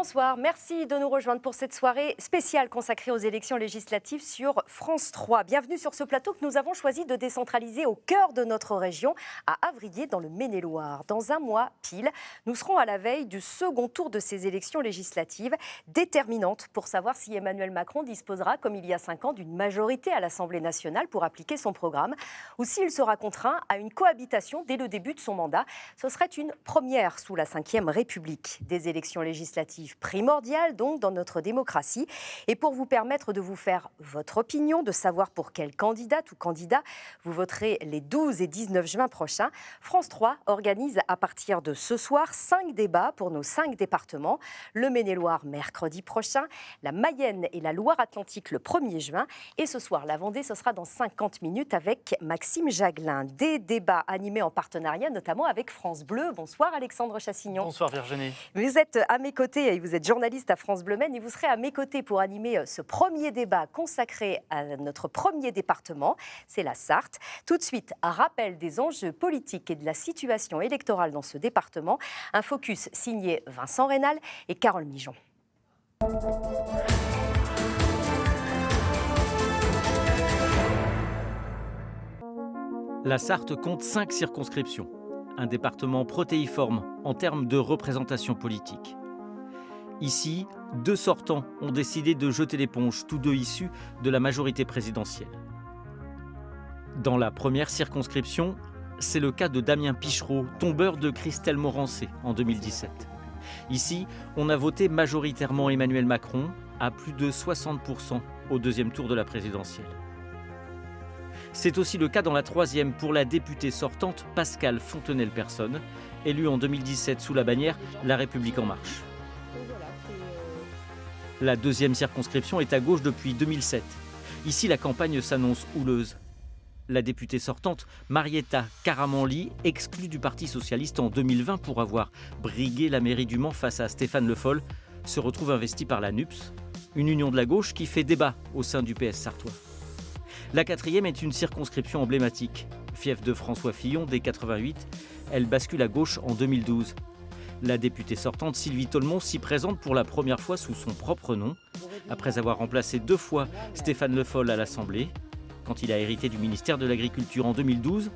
Bonsoir, merci de nous rejoindre pour cette soirée spéciale consacrée aux élections législatives sur France 3. Bienvenue sur ce plateau que nous avons choisi de décentraliser au cœur de notre région, à Avrillé, dans le Maine-et-Loire. Dans un mois pile, nous serons à la veille du second tour de ces élections législatives, déterminantes pour savoir si Emmanuel Macron disposera, comme il y a 5 ans, d'une majorité à l'Assemblée nationale pour appliquer son programme, ou s'il sera contraint à une cohabitation dès le début de son mandat. Ce serait une première sous la Ve République. Des élections législatives primordial donc dans notre démocratie. Et pour vous permettre de vous faire votre opinion, de savoir pour quelle candidate ou candidat vous voterez les 12 et 19 juin prochains, France 3 organise à partir de ce soir 5 débats pour nos 5 départements. Le Maine-et-Loire mercredi prochain, la Mayenne et la Loire-Atlantique le 1er juin. Et ce soir, la Vendée, ce sera dans 50 minutes avec Maxime Jaglin. Des débats animés en partenariat notamment avec France Bleu. Bonsoir Alexandre Chassignon. Bonsoir Virginie. Vous êtes à mes côtés et vous êtes journaliste à France Bleu Maine et vous serez à mes côtés pour animer ce premier débat consacré à notre premier département, c'est la Sarthe. Tout de suite, un rappel des enjeux politiques et de la situation électorale dans ce département. Un focus signé Vincent Rénal et Carole Mijon. La Sarthe compte 5 circonscriptions, un département protéiforme en termes de représentation politique. Ici, 2 sortants ont décidé de jeter l'éponge, tous 2 issus de la majorité présidentielle. Dans la première circonscription, c'est le cas de Damien Pichereau, tombeur de Christelle Morancé en 2017. Ici, on a voté majoritairement Emmanuel Macron à plus de 60% au 2e tour de la présidentielle. C'est aussi le cas dans la 3e pour la députée sortante Pascale Fontenelle-Persone, élue en 2017 sous la bannière La République En Marche. La 2e circonscription est à gauche depuis 2007. Ici, la campagne s'annonce houleuse. La députée sortante, Marietta Caramanli, exclue du Parti socialiste en 2020 pour avoir brigué la mairie du Mans face à Stéphane Le Foll, se retrouve investie par la NUPS, une union de la gauche qui fait débat au sein du PS sartois. La 4e est une circonscription emblématique. Fief de François Fillon dès 88, elle bascule à gauche en 2012. La députée sortante Sylvie Tolmont s'y présente pour la première fois sous son propre nom, après avoir remplacé 2 fois Stéphane Le Foll à l'Assemblée, quand il a hérité du ministère de l'Agriculture en 2012,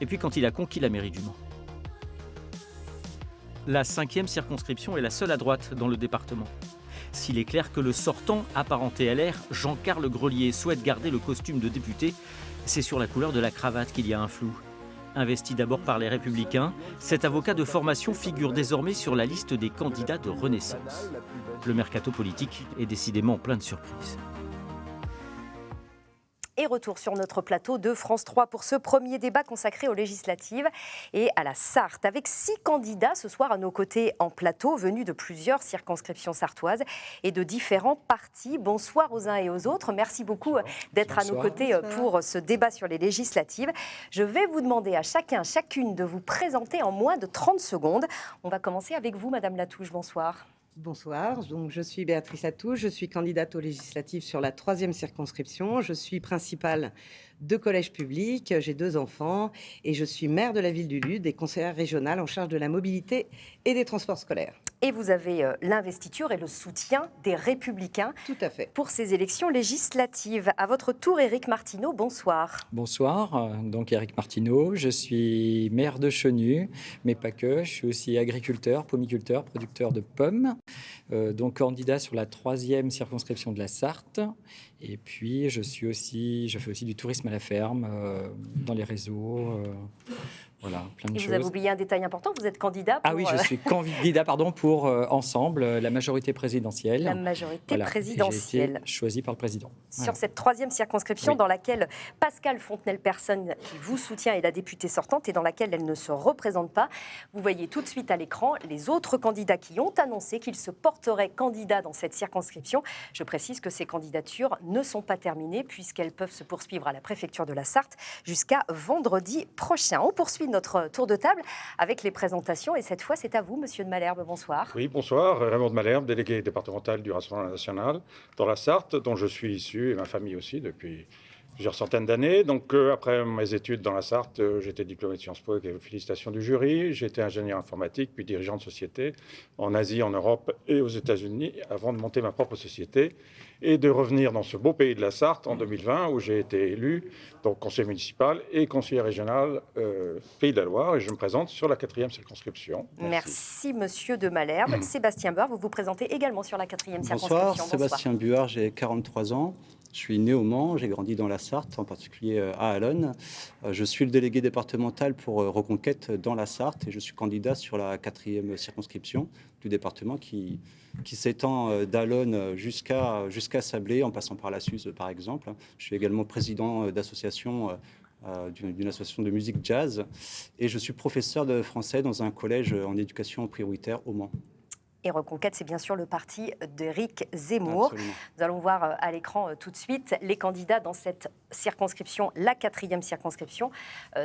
et puis quand il a conquis la mairie du Mans. La 5e circonscription est la seule à droite dans le département. S'il est clair que le sortant apparenté LR, Jean-Carl Grelier, souhaite garder le costume de député, c'est sur la couleur de la cravate qu'il y a un flou. Investi d'abord par les Républicains, cet avocat de formation figure désormais sur la liste des candidats de Renaissance. Le mercato politique est décidément plein de surprises. Et retour sur notre plateau de France 3 pour ce premier débat consacré aux législatives et à la Sarthe. Avec 6 candidats ce soir à nos côtés en plateau, venus de plusieurs circonscriptions sartoises et de différents partis. Bonsoir aux uns et aux autres. Merci beaucoup d'être à nos côtés pour ce débat sur les législatives. Je vais vous demander à chacune de vous présenter en moins de 30 secondes. On va commencer avec vous, Madame Latouche. Bonsoir. Bonsoir, donc je suis Béatrice Atouche, je suis candidate aux législatives sur la 3e circonscription. Je suis principale de collège public, j'ai 2 enfants et je suis maire de la ville du Lude et conseillère régionale en charge de la mobilité et des transports scolaires. Et vous avez l'investiture et le soutien des Républicains. Tout à fait. Pour ces élections législatives. À votre tour, Éric Martineau, bonsoir. Bonsoir, donc Éric Martineau, je suis maire de Chenu, mais pas que, je suis aussi agriculteur, pomiculteur, producteur de pommes, donc candidat sur la 3e circonscription de la Sarthe. Et puis, je fais aussi du tourisme à la ferme, dans les réseaux, voilà, plein de choses. Vous avez oublié un détail important, vous êtes candidat pour... Ah oui, je suis candidat pour Ensemble, la majorité présidentielle. La majorité présidentielle. J'ai été choisi par le président. Sur cette 3e circonscription dans laquelle Pascale Fontenelle-Persone, qui vous soutient, est la députée sortante et dans laquelle elle ne se représente pas. Vous voyez tout de suite à l'écran les autres candidats qui ont annoncé qu'ils se porteraient candidats dans cette circonscription. Je précise que ces candidatures ne sont pas terminées puisqu'elles peuvent se poursuivre à la préfecture de la Sarthe jusqu'à vendredi prochain. On poursuit notre tour de table avec les présentations et cette fois c'est à vous, Monsieur de Malherbe. Bonsoir. Oui, bonsoir. Raymond de Malherbe, délégué départemental du Rassemblement national dans la Sarthe, dont je suis issu et ma famille aussi depuis plusieurs centaines d'années. Donc, après mes études dans la Sarthe, j'ai été diplômé de Sciences Po avec les félicitations du jury. J'ai été ingénieur informatique, puis dirigeant de société en Asie, en Europe et aux États-Unis, avant de monter ma propre société et de revenir dans ce beau pays de la Sarthe en 2020, où j'ai été élu donc conseiller municipal et conseiller régional Pays de la Loire. Et je me présente sur la 4e circonscription. Merci, monsieur de Malherbe. Sébastien Buard, vous vous présentez également sur la 4e circonscription. Bonsoir, Sébastien Buard, j'ai 43 ans. Je suis né au Mans, j'ai grandi dans la Sarthe, en particulier à Allonnes. Je suis le délégué départemental pour Reconquête dans la Sarthe et je suis candidat sur la 4e circonscription du département qui s'étend d'Allonnes jusqu'à Sablé, en passant par la Suze, par exemple. Je suis également président d'association, d'une association de musique jazz et je suis professeur de français dans un collège en éducation prioritaire au Mans. Et Reconquête, c'est bien sûr le parti d'Éric Zemmour. Absolument. Nous allons voir à l'écran tout de suite les candidats dans cette circonscription, la 4e circonscription,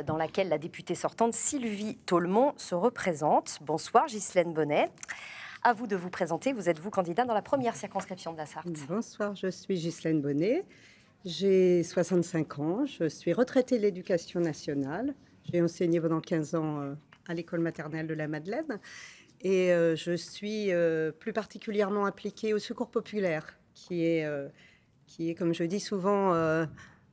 dans laquelle la députée sortante Sylvie Tolmont se représente. Bonsoir Ghislaine Bonnet. À vous de vous présenter. Vous êtes candidat dans la 1re circonscription de la Sarthe. Bonsoir, je suis Ghislaine Bonnet. J'ai 65 ans. Je suis retraitée de l'éducation nationale. J'ai enseigné pendant 15 ans à l'école maternelle de la Madeleine. Et je suis plus particulièrement impliquée au Secours populaire, qui est, comme je dis souvent,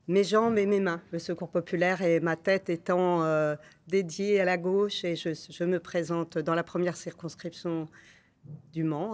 mes jambes et mes mains. Le Secours populaire et ma tête étant dédiée à la gauche. Et je me présente dans la 1re circonscription du Mans,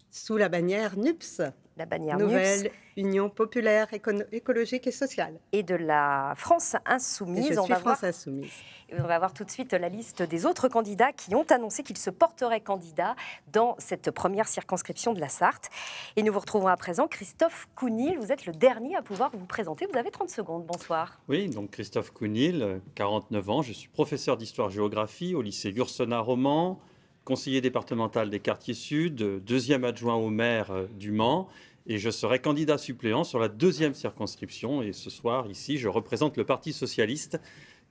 sous la bannière NUPS. La bannière Nouvelle NUPS. Union populaire, écologique et sociale. Et de la France Insoumise. Et je suis France Insoumise. On va voir tout de suite la liste des autres candidats qui ont annoncé qu'ils se porteraient candidats dans cette 1re circonscription de la Sarthe. Et nous vous retrouvons à présent Christophe Counil. Vous êtes le dernier à pouvoir vous présenter. Vous avez 30 secondes. Bonsoir. Oui, donc Christophe Counil, 49 ans. Je suis professeur d'histoire-géographie au lycée Yourcenar-Romans, conseiller départemental des quartiers sud, 2e adjoint au maire du Mans. Et je serai candidat suppléant sur la 2e circonscription. Et ce soir, ici, je représente le Parti socialiste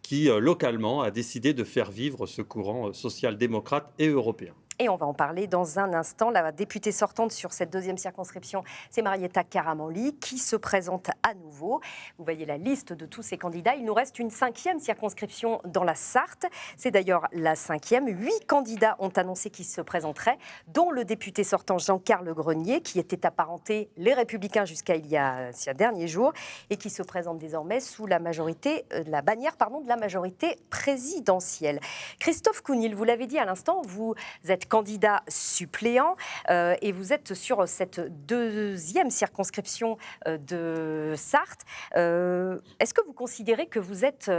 qui, localement, a décidé de faire vivre ce courant social-démocrate et européen. Et on va en parler dans un instant. La députée sortante sur cette 2e circonscription, c'est Marietta Karamanli, qui se présente à nouveau. Vous voyez la liste de tous ces candidats. Il nous reste une 5e circonscription dans la Sarthe. C'est d'ailleurs la 5e. 8 candidats ont annoncé qu'ils se présenteraient, dont le député sortant Jean-Carl Grenier, qui était apparenté Les Républicains jusqu'à il y a derniers jours, et qui se présente désormais sous la bannière de la majorité présidentielle. Christophe Counil, vous l'avez dit à l'instant, vous êtes candidat suppléant et vous êtes sur cette 2e circonscription de Sarthe. Est-ce que vous considérez que vous êtes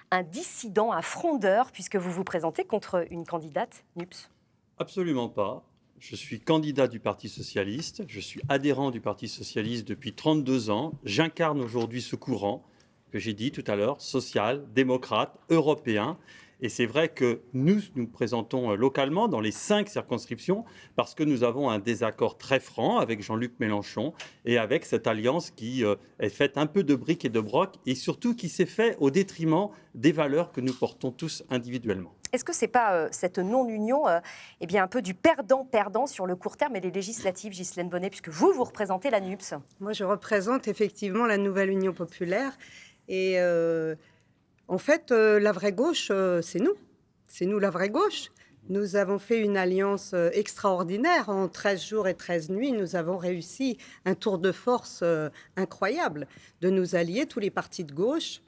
un dissident, un frondeur, puisque vous vous présentez contre une candidate NUPS? Absolument pas. Je suis candidat du Parti socialiste. Je suis adhérent du Parti socialiste depuis 32 ans. J'incarne aujourd'hui ce courant que j'ai dit tout à l'heure, social, démocrate, européen. Et c'est vrai que nous présentons localement dans les 5 circonscriptions parce que nous avons un désaccord très franc avec Jean-Luc Mélenchon et avec cette alliance qui est faite un peu de briques et de broc et surtout qui s'est faite au détriment des valeurs que nous portons tous individuellement. Est-ce que ce n'est pas cette non-union un peu du perdant-perdant sur le court terme et les législatives, Ghislaine Bonnet, puisque vous représentez la NUPS? Moi, je représente effectivement la nouvelle Union populaire et... En fait, la vraie gauche, c'est nous. C'est nous la vraie gauche. Nous avons fait une alliance extraordinaire. En 13 jours et 13 nuits, nous avons réussi un tour de force incroyable de nous allier, tous les partis de gauche.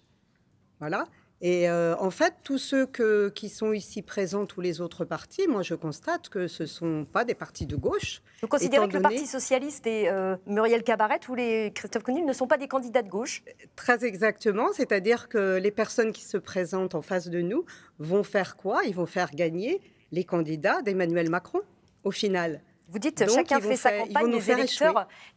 Voilà. Et en fait, tous ceux qui sont ici présents, tous les autres partis, moi je constate que ce ne sont pas des partis de gauche. Vous considérez que le Parti socialiste et Muriel Cabaret ou les Christophe Counil ne sont pas des candidats de gauche? Très exactement, c'est-à-dire que les personnes qui se présentent en face de nous vont faire quoi? Ils vont faire gagner les candidats d'Emmanuel Macron, au final. Vous dites donc, chacun fait sa campagne,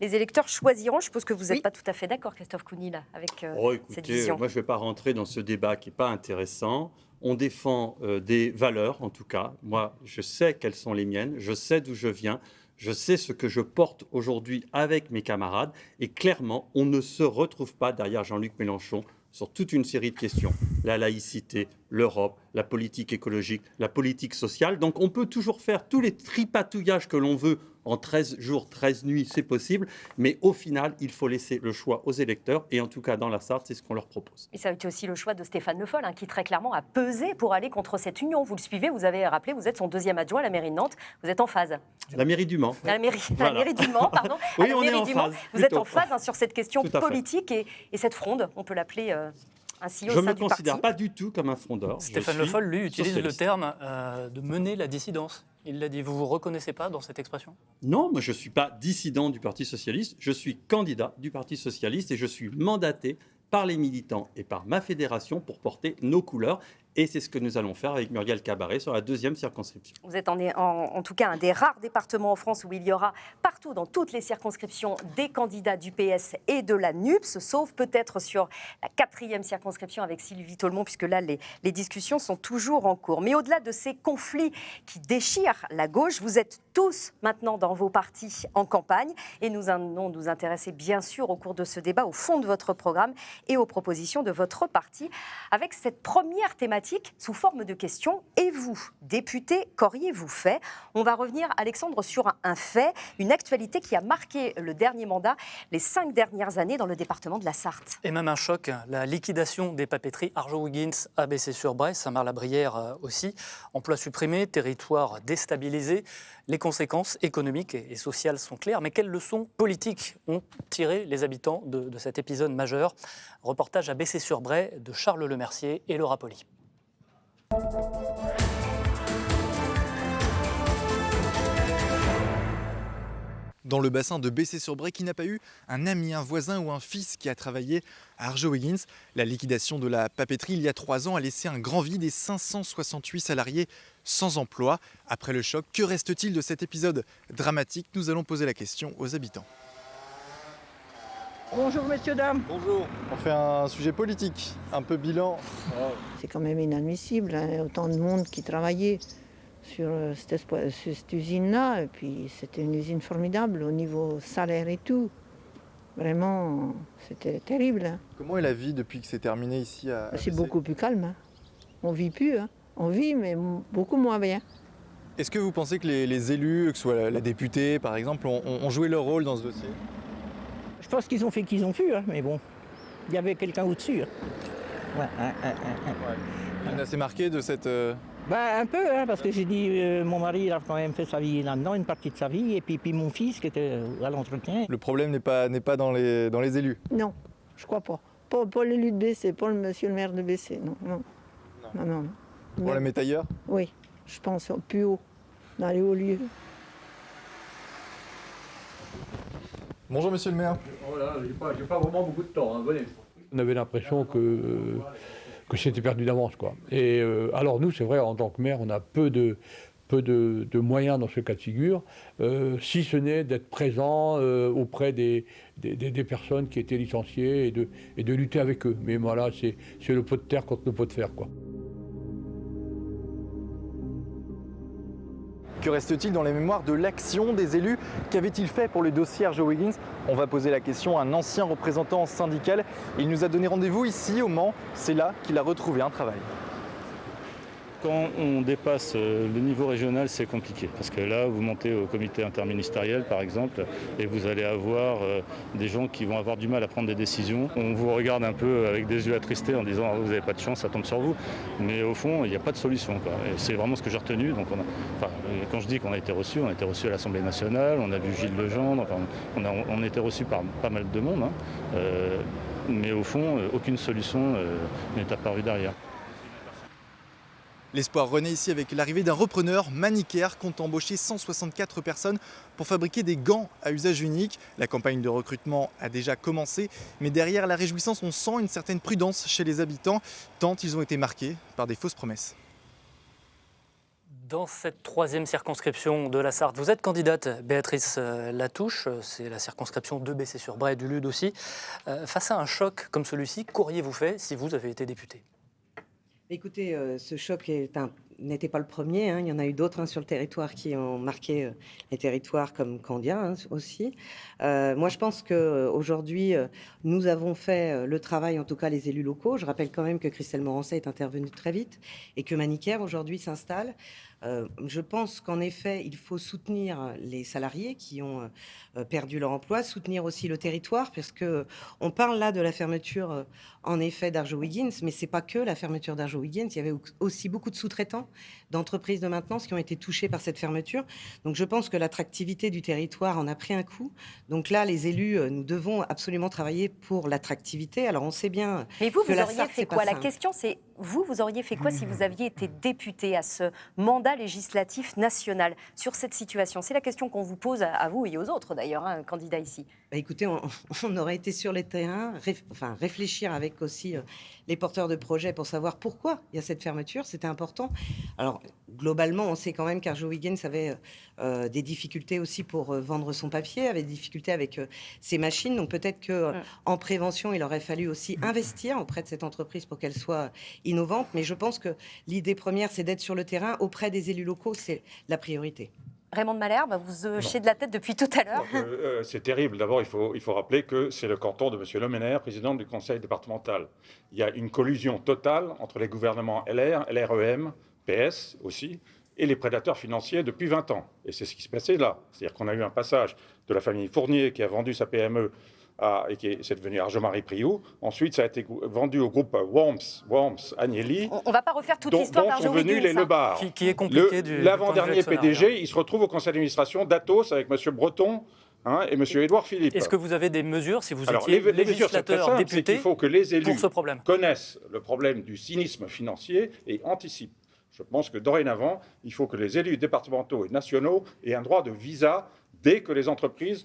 les électeurs choisiront. Je suppose que vous n'êtes pas tout à fait d'accord, Christophe Counil, avec cette vision. Moi, je ne vais pas rentrer dans ce débat qui n'est pas intéressant. On défend des valeurs, en tout cas. Moi, je sais quelles sont les miennes, je sais d'où je viens, je sais ce que je porte aujourd'hui avec mes camarades. Et clairement, on ne se retrouve pas derrière Jean-Luc Mélenchon sur toute une série de questions. La laïcité, l'Europe, la politique écologique, la politique sociale. Donc on peut toujours faire tous les tripatouillages que l'on veut en 13 jours, 13 nuits, c'est possible. Mais au final, il faut laisser le choix aux électeurs. Et en tout cas, dans la Sarthe, c'est ce qu'on leur propose. Et ça a été aussi le choix de Stéphane Le Foll, qui très clairement a pesé pour aller contre cette union. Vous le suivez, vous avez rappelé, vous êtes son deuxième adjoint à la mairie de Nantes. Vous êtes en phase. La mairie du Mans. À la mairie du Mans, pardon. Oui, À la on est mairie en du Mans. phase, Vous êtes plutôt. en phase sur cette question Tout à fait. politique et cette fronde, on peut l'appeler ainsi au Je ne sein me du considère parti. pas du tout comme un frondeur. Stéphane Je Le suis Foll, lui, utilise le socialiste. terme de mener la dissidence. Il l'a dit. Vous vous reconnaissez pas dans cette expression? Non, moi je ne suis pas dissident du Parti socialiste, je suis candidat du Parti socialiste et je suis mandaté par les militants et par ma fédération pour porter nos couleurs. Et c'est ce que nous allons faire avec Muriel Cabaret sur la 2e circonscription. Vous êtes en tout cas un des rares départements en France où il y aura partout dans toutes les circonscriptions des candidats du PS et de la NUPS, sauf peut-être sur la 4e circonscription avec Sylvie Tolmont, puisque là les discussions sont toujours en cours. Mais au-delà de ces conflits qui déchirent la gauche, vous êtes tous maintenant dans vos partis en campagne et nous allons nous intéresser bien sûr au cours de ce débat au fond de votre programme et aux propositions de votre parti avec cette première thématique sous forme de questions. Et vous, député, qu'auriez-vous fait? On va revenir, Alexandre, sur un fait, une actualité qui a marqué le dernier mandat, les 5 dernières années dans le département de la Sarthe. Et même un choc, la liquidation des papeteries Arjowiggins à Bessay-sur-Bray, Saint-Marc-la-Brière aussi. Emplois supprimés, territoire déstabilisé. Les conséquences économiques et sociales sont claires. Mais quelles leçons politiques ont tiré les habitants de cet épisode majeur? Reportage à Bessay-sur-Bray de Charles Lemercier et Laura Poli. Dans le bassin de Bessay-sur-Bray, qui n'a pas eu un ami, un voisin ou un fils qui a travaillé à Arjowiggins. La liquidation de la papeterie il y a 3 ans a laissé un grand vide et 568 salariés sans emploi. Après le choc, que reste-t-il de cet épisode dramatique? Nous allons poser la question aux habitants. Bonjour messieurs, dames. Bonjour. On fait un sujet politique, un peu bilan. C'est quand même inadmissible, autant de monde qui travaillait sur cette usine-là. Et puis c'était une usine formidable au niveau salaire et tout. Vraiment, c'était terrible. Comment est la vie depuis que c'est terminé ici à C'est Bessay? beaucoup plus calme. On vit plus. On vit, mais beaucoup moins bien. Est-ce que vous pensez que les élus, que ce soit la députée par exemple, ont joué leur rôle dans ce dossier? Je pense qu'ils ont fait qu'ils ont pu, mais bon, il y avait quelqu'un au-dessus. Vous êtes assez marqué de cette... Un peu, parce que j'ai dit, mon mari il a quand même fait sa vie là-dedans, une partie de sa vie, et puis mon fils qui était à l'entretien. Le problème n'est pas dans les élus? Non, je crois pas. Pas l'élu de Bessay, pas le monsieur le maire de Bessay, non. Le problème est ailleurs? Oui, je pense plus haut, dans les hauts lieux. Bonjour monsieur le maire. Voilà, j'ai pas vraiment beaucoup de temps, venez. On avait l'impression que c'était perdu d'avance, quoi. Et alors nous, c'est vrai, en tant que maire, on a peu de moyens dans ce cas de figure, si ce n'est d'être présent auprès des personnes qui étaient licenciées et de lutter avec eux. Mais voilà, c'est le pot de terre contre le pot de fer, quoi. Que reste-t-il dans les mémoires de l'action des élus? Qu'avait-il fait pour le dossier Arjowiggins? On va poser la question à un ancien représentant syndical. Il nous a donné rendez-vous ici au Mans. C'est là qu'il a retrouvé un travail. Quand on dépasse le niveau régional, c'est compliqué. Parce que là, vous montez au comité interministériel, par exemple, et vous allez avoir des gens qui vont avoir du mal à prendre des décisions. On vous regarde un peu avec des yeux attristés en disant vous n'avez pas de chance, ça tombe sur vous. Mais au fond, il n'y a pas de solution, quoi. Et c'est vraiment ce que j'ai retenu. Donc quand je dis qu'on a été reçus, on a été reçus à l'Assemblée nationale, on a vu Gilles Legendre, on a été reçus par pas mal de monde. Mais au fond, aucune solution n'est apparue derrière. L'espoir renaît ici avec l'arrivée d'un repreneur, Manicare, compte embaucher 164 personnes pour fabriquer des gants à usage unique. La campagne de recrutement a déjà commencé, mais derrière la réjouissance, on sent une certaine prudence chez les habitants, tant ils ont été marqués par des fausses promesses. Dans cette 3e circonscription de la Sarthe, vous êtes candidate, Béatrice Latouche, c'est la circonscription de Bessay-sur-Bray, du Lude aussi. Face à un choc comme celui-ci, qu'auriez-vous fait si vous avez été député? Écoutez, ce choc n'était pas le premier. Il y en a eu d'autres sur le territoire qui ont marqué les territoires comme Candia aussi. Moi, je pense qu'aujourd'hui, nous avons fait le travail, en tout cas les élus locaux. Je rappelle quand même que Christelle Morancet est intervenue très vite et que Manicare aujourd'hui s'installe. Je pense qu'en effet, il faut soutenir les salariés qui ont perdu leur emploi, soutenir aussi le territoire, parce qu'on parle là de la fermeture, en effet, d'Arjowiggins, mais ce n'est pas que la fermeture d'Arjowiggins. Il y avait aussi beaucoup de sous-traitants, d'entreprises de maintenance qui ont été touchés par cette fermeture. Donc je pense que l'attractivité du territoire en a pris un coup. Donc là, les élus, nous devons absolument travailler pour l'attractivité. Alors on sait bien. Mais vous, que vous la auriez Sarthe, fait c'est pas quoi? La simple. question, c'est vous auriez fait quoi si vous aviez été député à ce mandat législatif national sur cette situation? C'est la question qu'on vous pose à vous et aux autres d'ailleurs, hein, candidats ici. Bah, écoutez, on aurait été sur les terrains, réfléchir avec aussi les porteurs de projets pour savoir pourquoi il y a cette fermeture. C'était important. Alors, globalement, on sait quand même qu'Arjowiggins avait des difficultés aussi pour vendre son papier, avait des difficultés avec ses machines. Donc, peut-être qu'en prévention, il aurait fallu aussi investir auprès de cette entreprise pour qu'elle soit innovante. Mais je pense que l'idée première, c'est d'être sur le terrain auprès des élus locaux. C'est la priorité. Raymond de Malherbe, vous hochez de la tête depuis tout à l'heure. C'est terrible. D'abord, il faut rappeler que c'est le canton de M. Lemener, président du conseil départemental. Il y a une collusion totale entre les gouvernements LR, LREM, PS aussi, et les prédateurs financiers depuis 20 ans. Et c'est ce qui se passait là. C'est-à-dire qu'on a eu un passage de la famille Fournier qui a vendu sa PME c'est devenu Arjo-Marie Priou. Ensuite, ça a été vendu au groupe Worms Agnelli. On ne va pas refaire toute l'histoire dont sont venus les Lebar. Qui est compliqué L'avant-dernier PDG, il se retrouve au conseil d'administration d'Atos avec M. Breton et M. Édouard Philippe. Est-ce que vous avez des mesures, si vous Alors, étiez les mesures, c'est très législateur, simple, député, c'est qu'il faut que les élus pour ce problème connaissent le problème du cynisme financier et anticipent. Je pense que dorénavant, il faut que les élus départementaux et nationaux aient un droit de visa dès que les entreprises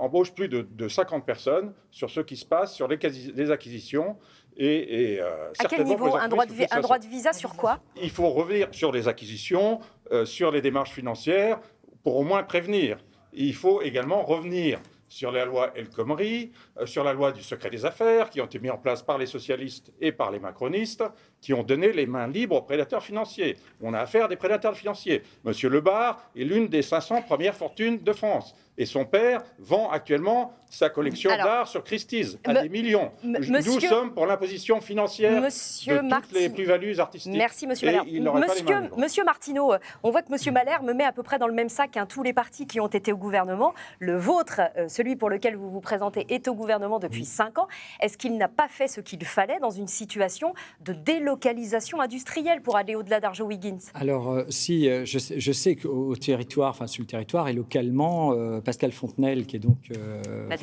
embauchent plus de 50 personnes sur ce qui se passe, sur les acquisitions. À quel niveau? Un droit de visa sur quoi? Il faut revenir sur les acquisitions, sur les démarches financières, pour au moins prévenir. Il faut également revenir sur la loi El Khomri, sur la loi du secret des affaires, qui ont été mis en place par les socialistes et par les macronistes, qui ont donné les mains libres aux prédateurs financiers. On a affaire à des prédateurs financiers. Monsieur Lebar est l'une des 500 premières fortunes de France. Et son père vend actuellement sa collection d'art sur Christie's à des millions. Nous sommes pour l'imposition financière de toutes les plus-values artistiques. Merci, Monsieur Malherbe. Monsieur Martineau, on voit que Monsieur Malherbe me met à peu près dans le même sac tous les partis qui ont été au gouvernement. Le vôtre, celui pour lequel vous vous présentez, est au gouvernement depuis 5 ans. Est-ce qu'il n'a pas fait ce qu'il fallait dans une situation de délocalisation industrielle pour aller au-delà d'Arjowiggins? Alors, si, je sais qu'au territoire, enfin sur le territoire et localement, Pascale Fontenelle, qui est donc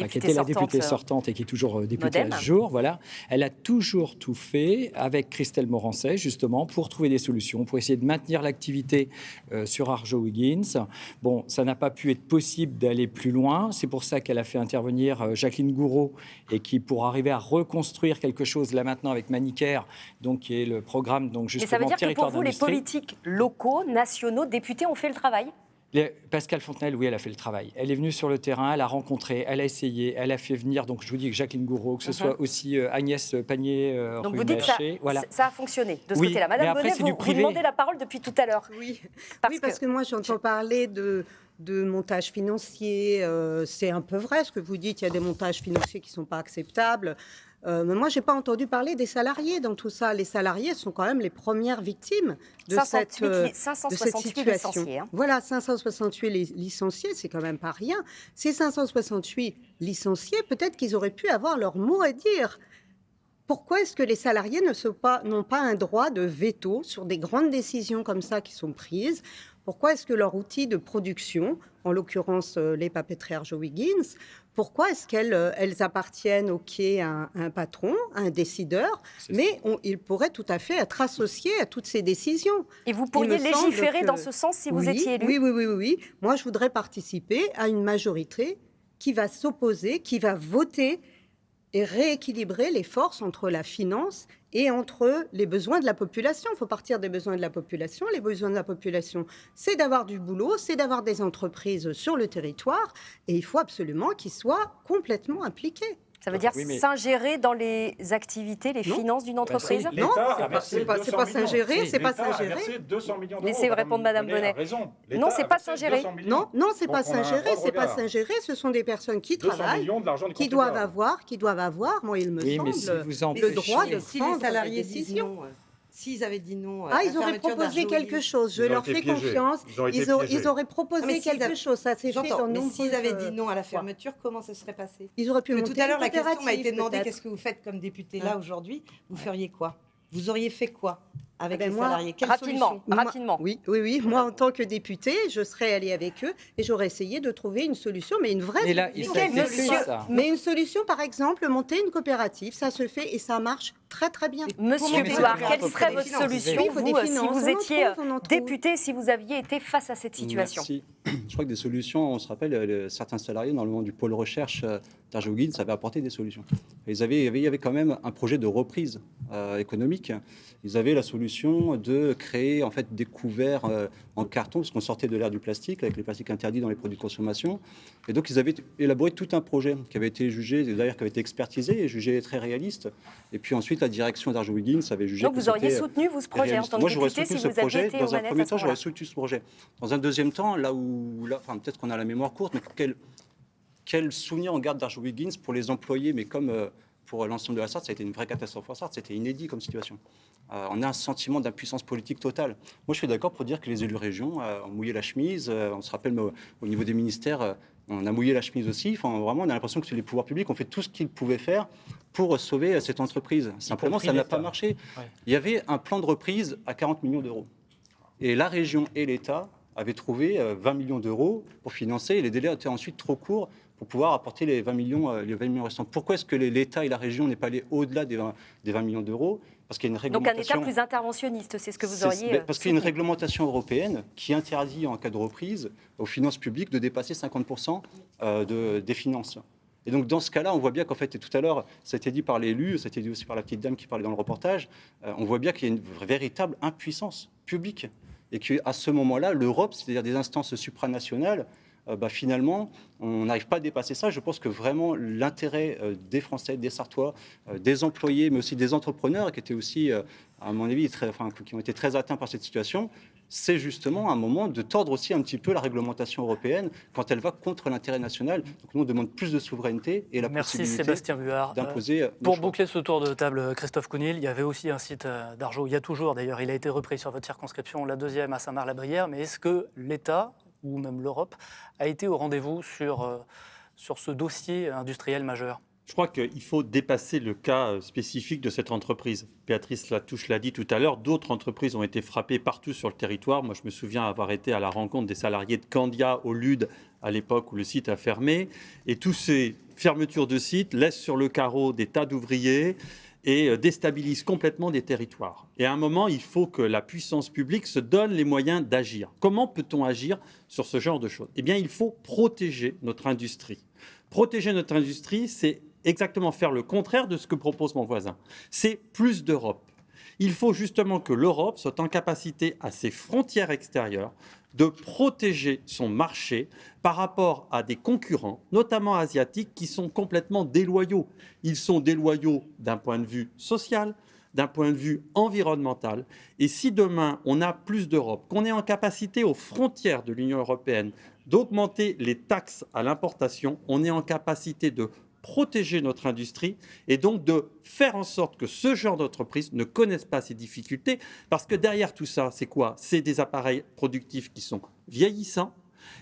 qui était la députée sortante et qui est toujours députée à ce jour, voilà, elle a toujours tout fait avec Christelle Morancet, justement, pour trouver des solutions, pour essayer de maintenir l'activité sur Arjowiggins. Bon, ça n'a pas pu être possible d'aller plus loin. C'est pour ça qu'elle a fait intervenir Jacqueline Gouraud et qui, pour arriver à reconstruire quelque chose là maintenant avec Manicare, donc qui est le programme donc justement. Et ça veut dire que pour vous, les d'industrie. politiques locaux, nationaux, députés ont fait le travail? Pascale Fontenelle, oui, elle a fait le travail. Elle est venue sur le terrain, elle a rencontré, elle a essayé, elle a fait venir, donc je vous dis que Jacqueline Gouraud, que ce soit aussi Agnès Pannier, donc vous dites que voilà. ça a fonctionné de ce oui, côté-là. Madame Bonnet, vous demandez la parole depuis tout à l'heure. Oui, parce que moi j'entends parler de montage financier. C'est un peu vrai ce que vous dites, il y a des montages financiers qui ne sont pas acceptables. Mais moi, je n'ai pas entendu parler des salariés dans tout ça. Les salariés sont quand même les premières victimes de cette situation. Licenciés, hein. Voilà, 568 licenciés, c'est quand même pas rien. Ces 568 licenciés, peut-être qu'ils auraient pu avoir leur mot à dire. Pourquoi est-ce que les salariés n'ont pas un droit de veto sur des grandes décisions comme ça qui sont prises? Pourquoi est-ce que leur outil de production, en l'occurrence les papeteries Arjowiggins, pourquoi est-ce qu'elles appartiennent à un patron, à un décideur, mais ils pourraient tout à fait être associés à toutes ces décisions. Et vous pourriez légiférer dans ce sens si vous étiez élu? Oui. Moi, je voudrais participer à une majorité qui va s'opposer, qui va voter et rééquilibrer les forces entre la finance et entre les besoins de la population. Il faut partir des besoins de la population. Les besoins de la population, c'est d'avoir du boulot, c'est d'avoir des entreprises sur le territoire, et il faut absolument qu'ils soient complètement impliqués. Ça veut dire s'ingérer dans les activités, les finances d'une entreprise? Non, c'est pas s'ingérer, c'est pas s'ingérer. Laissez répondre Madame Bonnet. Non, c'est pas s'ingérer. Non, c'est pas s'ingérer, c'est pas s'ingérer. Ce sont des personnes qui travaillent, qui doivent avoir, moi il me semble, le droit de prendre des décisions. s'ils avaient dit non ils auraient proposé quelque chose. Je leur fais confiance. Ils auraient proposé quelque chose. Ça s'est fait dans mais s'ils avaient dit non à la fermeture, comment ça serait passé? Ils auraient pu monter tout à l'heure, la question m'a été demandée, peut-être. qu'est-ce que vous faites comme député là aujourd'hui? Vous feriez quoi? Vous auriez fait quoi avec les salariés? Quelle solution? Rapidement. Oui. Moi, en tant que députée, je serais allée avec eux et j'aurais essayé de trouver une solution, mais une vraie solution. Mais une solution, par exemple, monter une coopérative, ça se fait et ça marche très très bien. Monsieur Buard, quelle serait votre solution, si vous étiez député, si vous aviez été face à cette situation? Merci. Je crois que des solutions, on se rappelle, certains salariés, dans le monde du pôle recherche d'Arjowiggins, avaient apporté des solutions. Il y avait quand même un projet de reprise économique. Ils avaient la solution de créer en fait des couverts en carton, parce qu'on sortait de l'ère du plastique, avec les plastiques interdits dans les produits de consommation. Et donc ils avaient élaboré tout un projet qui avait été jugé, d'ailleurs qui avait été expertisé et jugé très réaliste. Et puis ensuite, la direction d'Arjowiggins avait jugé. Donc vous auriez soutenu ce projet en tant que député si vous aviez été aux manettes? Dans un premier temps, j'aurais soutenu ce projet. Dans un deuxième temps, peut-être qu'on a la mémoire courte, mais quel souvenir on garde d'Arjowiggins pour les employés, mais comme pour l'ensemble de la Sarthe, ça a été une vraie catastrophe en Sarthe, c'était inédit comme situation. On a un sentiment d'impuissance politique totale. Moi, je suis d'accord pour dire que les élus régions ont mouillé la chemise. On se rappelle, au niveau des ministères, on a mouillé la chemise aussi. Enfin, vraiment, on a l'impression que les pouvoirs publics ont fait tout ce qu'ils pouvaient faire pour sauver cette entreprise. Simplement, ça n'a pas marché. Ouais. Il y avait un plan de reprise à 40 millions d'euros. Et la région et l'État avaient trouvé 20 millions d'euros pour financer. Et les délais étaient ensuite trop courts pour pouvoir apporter les 20 millions restants. Pourquoi est-ce que l'État et la région n'est pas allé au-delà des 20 millions d'euros? Parce qu'il y a une réglementation... Donc un État plus interventionniste, c'est ce que vous auriez... Parce qu'il y a une réglementation européenne qui interdit en cas de reprise aux finances publiques de dépasser 50% des finances. Et donc dans ce cas-là, on voit bien qu'en fait, et tout à l'heure, ça a été dit par l'élu, ça a été dit aussi par la petite dame qui parlait dans le reportage, on voit bien qu'il y a une véritable impuissance publique. Et qu'à ce moment-là, l'Europe, c'est-à-dire des instances supranationales, finalement, on n'arrive pas à dépasser ça. Je pense que vraiment l'intérêt des Français, des Sartois, des employés, mais aussi des entrepreneurs qui étaient aussi, à mon avis, qui ont été très atteints par cette situation, c'est justement un moment de tordre aussi un petit peu la réglementation européenne quand elle va contre l'intérêt national. Donc nous, on demande plus de souveraineté et la possibilité Sébastien Buard d'imposer... Pour boucler ce tour de table, Christophe Counil, il y avait aussi un site d'Arjo, il y a toujours d'ailleurs, il a été repris sur votre circonscription, la deuxième à Saint-Marc-la-Brière, mais est-ce que l'État ou même l'Europe, a été au rendez-vous sur ce dossier industriel majeur? Je crois qu'il faut dépasser le cas spécifique de cette entreprise. Béatrice Latouche l'a dit tout à l'heure, d'autres entreprises ont été frappées partout sur le territoire. Moi, je me souviens avoir été à la rencontre des salariés de Candia au Lude à l'époque où le site a fermé. Et toutes ces fermetures de sites laissent sur le carreau des tas d'ouvriers et déstabilise complètement des territoires. Et à un moment, il faut que la puissance publique se donne les moyens d'agir. Comment peut-on agir sur ce genre de choses? Eh bien, il faut protéger notre industrie. Protéger notre industrie, c'est exactement faire le contraire de ce que propose mon voisin. C'est plus d'Europe. Il faut justement que l'Europe soit en capacité, à ses frontières extérieures, de protéger son marché par rapport à des concurrents, notamment asiatiques, qui sont complètement déloyaux. Ils sont déloyaux d'un point de vue social, d'un point de vue environnemental. Et si demain, on a plus d'Europe, qu'on est en capacité aux frontières de l'Union européenne d'augmenter les taxes à l'importation, on est en capacité de protéger notre industrie et donc de faire en sorte que ce genre d'entreprise ne connaisse pas ces difficultés. Parce que derrière tout ça, c'est quoi? C'est des appareils productifs qui sont vieillissants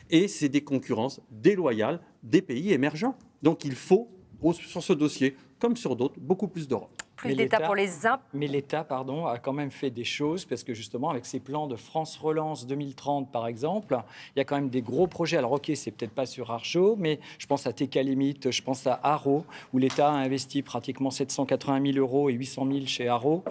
et c'est des concurrences déloyales des pays émergents. Donc il faut, sur ce dossier, comme sur d'autres, beaucoup plus d'Europe. Plus d'État pour les Mais l'État, a quand même fait des choses, parce que justement, avec ses plans de France Relance 2030, par exemple, il y a quand même des gros projets. Alors, ok, c'est peut-être pas sur Arjo, mais je pense à Tekalimit, je pense à Haro, où l'État a investi pratiquement 780 000 euros et 800 000 chez Haro.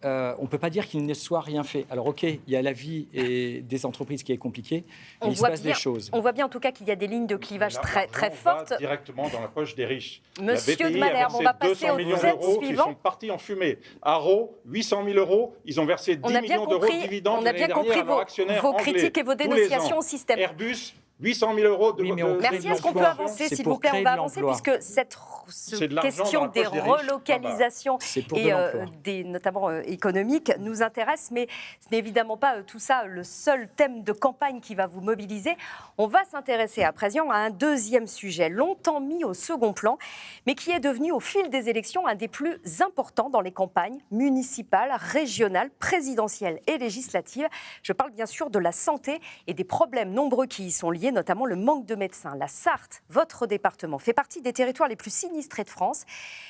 On ne peut pas dire qu'il ne soit rien fait. Alors ok, il y a la vie et des entreprises qui est compliquée, mais il se passe des choses. On voit bien en tout cas qu'il y a des lignes de clivage très fortes. Va directement dans la poche des riches. Monsieur de Malherbe, on va passer au thème suivant. Qui sont partis en fumée. Haro, 800 000 euros, ils ont versé 10 millions d'euros de dividendes l'année dernière à leurs actionnaires vos critiques et vos dénonciations au système. Airbus, 800 000 euros de... Oui, mais on crée Merci, de est-ce qu'on peut l'emploi. avancer, C'est s'il pour vous plaît? On créer va de avancer, l'emploi. puisque cette C'est de l'argent question dans la des poche des riches. relocalisations C'est pour de et l'emploi. notamment économiques nous intéresse, mais ce n'est évidemment pas tout ça le seul thème de campagne qui va vous mobiliser. On va s'intéresser à présent à un deuxième sujet, longtemps mis au second plan, mais qui est devenu au fil des élections un des plus importants dans les campagnes municipales, régionales, présidentielles et législatives. Je parle bien sûr de la santé et des problèmes nombreux qui y sont liés, notamment le manque de médecins. La Sarthe, votre département, fait partie des territoires les plus sinistrés de France.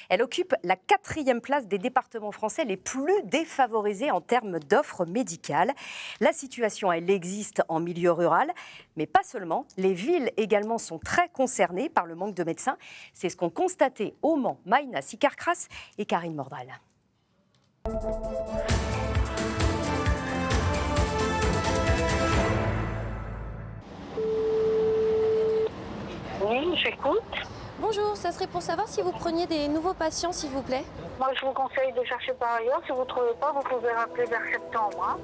Elle occupe la 4e place des départements français les plus défavorisés en termes d'offres médicales. La situation, elle existe en milieu rural, mais pas seulement. Les villes également sont très concernées par le manque de médecins. C'est ce qu'ont constaté au Mans, Maïna Sicarcras et Karine Mordral. Oui, j'écoute. Bonjour, ça serait pour savoir si vous preniez des nouveaux patients, s'il vous plaît. Moi, je vous conseille de chercher par ailleurs. Si vous ne trouvez pas, vous pouvez rappeler vers septembre. Hein.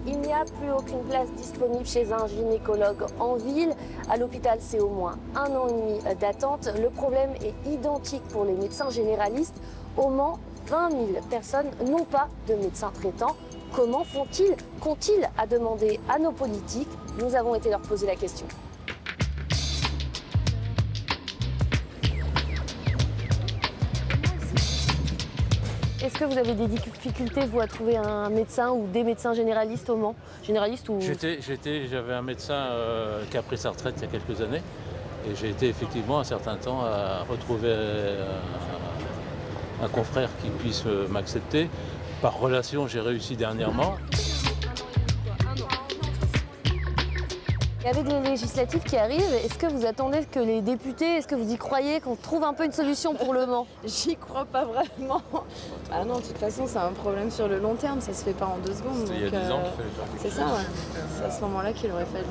Il n'y a plus aucune place disponible chez un gynécologue en ville. À l'hôpital, c'est au moins 1 an et demi d'attente. Le problème est identique pour les médecins généralistes. Au Mans, 20 000 personnes n'ont pas de médecin traitant. Comment font-ils? Qu'ont-ils à demander à nos politiques? Nous avons été leur poser la question. Est-ce que vous avez des difficultés, vous, à trouver un médecin ou des médecins généralistes au Mans? Généralistes ou... J'avais un médecin qui a pris sa retraite il y a quelques années. Et j'ai été effectivement un certain temps à retrouver un confrère qui puisse m'accepter. Par relation, j'ai réussi dernièrement. Et avec les législatives qui arrivent, est-ce que vous attendez que les députés, est-ce que vous y croyez qu'on trouve un peu une solution pour le Mans? J'y crois pas vraiment. Ah non, de toute façon, c'est un problème sur le long terme, ça se fait pas en 2 secondes. Il y a 10 ans qu'il fallait faire quelque chose. C'est ça, ouais. C'est à ce moment-là qu'il aurait fallu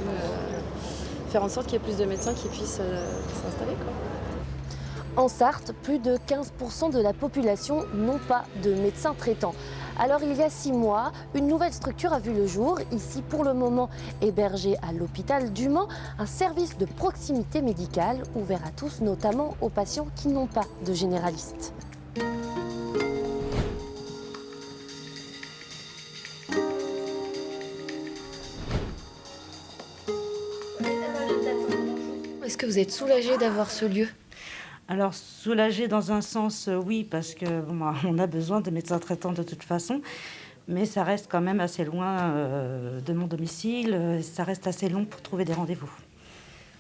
faire en sorte qu'il y ait plus de médecins qui puissent s'installer, quoi. En Sarthe, plus de 15% de la population n'ont pas de médecin traitant. Alors il y a 6 mois, une nouvelle structure a vu le jour, ici pour le moment hébergée à l'hôpital du Mans, un service de proximité médicale ouvert à tous, notamment aux patients qui n'ont pas de généraliste. Est-ce que vous êtes soulagée d'avoir ce lieu ? Alors, soulagée dans un sens, oui, parce que on a besoin de médecins traitants de toute façon, mais ça reste quand même assez loin de mon domicile, ça reste assez long pour trouver des rendez-vous.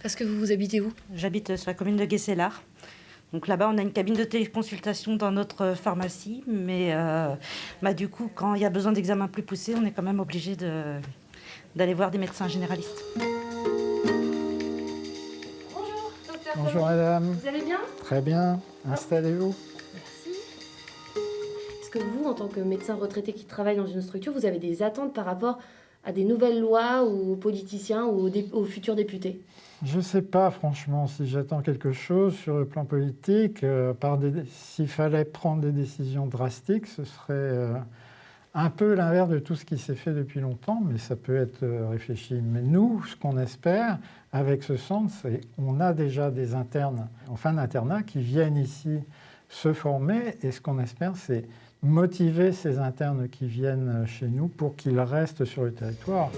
Parce que vous habitez où? J'habite sur la commune de Guesselard. Donc là-bas, on a une cabine de téléconsultation dans notre pharmacie, mais du coup, quand il y a besoin d'examens plus poussés, on est quand même obligé d'aller voir des médecins généralistes. Bonjour madame. Vous allez bien? Très bien. Installez-vous. Merci. Est-ce que vous, en tant que médecin retraité qui travaille dans une structure, vous avez des attentes par rapport à des nouvelles lois ou aux politiciens ou aux futurs députés? Je ne sais pas franchement si j'attends quelque chose sur le plan politique. S'il fallait prendre des décisions drastiques, ce serait un peu l'inverse de tout ce qui s'est fait depuis longtemps, mais ça peut être réfléchi. Mais nous, ce qu'on espère avec ce centre, c'est qu'on a déjà des internes en fin d'internat qui viennent ici se former, et ce qu'on espère, c'est motiver ces internes qui viennent chez nous pour qu'ils restent sur le territoire.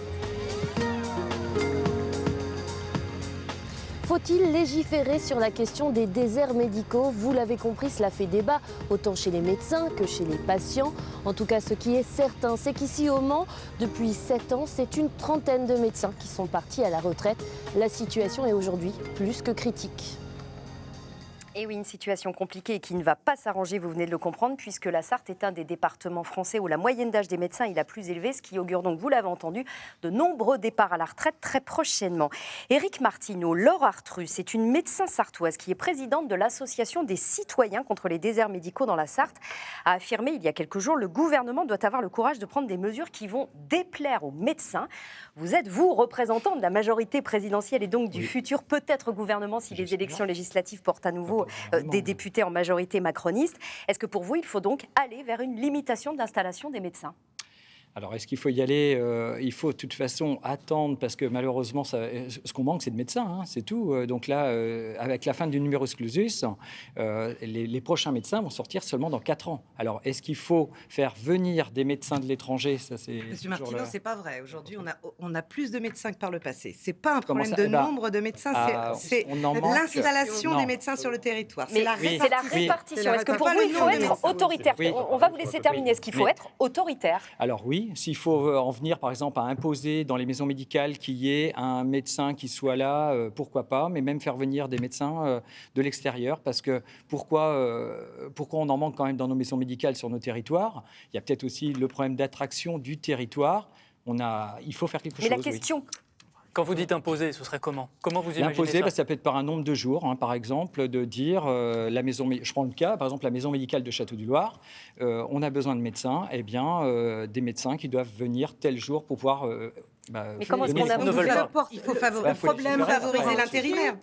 Faut-il légiférer sur la question des déserts médicaux? Vous l'avez compris, cela fait débat, autant chez les médecins que chez les patients. En tout cas, ce qui est certain, c'est qu'ici au Mans, depuis 7 ans, c'est une trentaine de médecins qui sont partis à la retraite. La situation est aujourd'hui plus que critique. Et oui, une situation compliquée et qui ne va pas s'arranger, vous venez de le comprendre, puisque la Sarthe est un des départements français où la moyenne d'âge des médecins est la plus élevée, ce qui augure donc, vous l'avez entendu, de nombreux départs à la retraite très prochainement. Éric Martineau, Laure Artrus est une médecin sartoise qui est présidente de l'association des citoyens contre les déserts médicaux dans la Sarthe, a affirmé il y a quelques jours, le gouvernement doit avoir le courage de prendre des mesures qui vont déplaire aux médecins. Vous êtes, vous, représentant de la majorité présidentielle et donc du futur peut-être gouvernement si les élections législatives portent à nouveau des députés en majorité macronistes. Est-ce que pour vous, il faut donc aller vers une limitation de l'installation des médecins ? Alors, est-ce qu'il faut y aller? Il faut de toute façon attendre parce que malheureusement, ce qu'on manque, c'est de médecins, hein, c'est tout. Donc là, avec la fin du numerus clausus, les prochains médecins vont sortir seulement dans 4 ans. Alors, est-ce qu'il faut faire venir des médecins de l'étranger? Ça, c'est Monsieur Martineau, c'est pas vrai. Aujourd'hui, on a plus de médecins que par le passé. C'est pas un problème de nombre de médecins, c'est l'installation des médecins sur le territoire. C'est la répartition. Est-ce que pour vous, il faut être autoritaire? On va vous laisser terminer. Est-ce qu'il faut être autoritaire? Alors oui, s'il faut en venir par exemple à imposer dans les maisons médicales qu'il y ait un médecin qui soit là, pourquoi pas, mais même faire venir des médecins de l'extérieur, parce que pourquoi on en manque quand même dans nos maisons médicales sur nos territoires? Il y a peut-être aussi le problème d'attraction du territoire. Il faut faire quelque chose. Mais la question... Oui. Quand vous dites imposer, ce serait comment? Comment vous imaginez l'imposer, ça? Ça peut être par un nombre de jours, hein, par exemple, de dire la maison. Je prends le cas, par exemple, la maison médicale de Château-du-Loir. On a besoin de médecins, eh bien, des médecins qui doivent venir tel jour pour pouvoir. Mais comment est-ce qu'on a il faut favoriser l'intérimaire,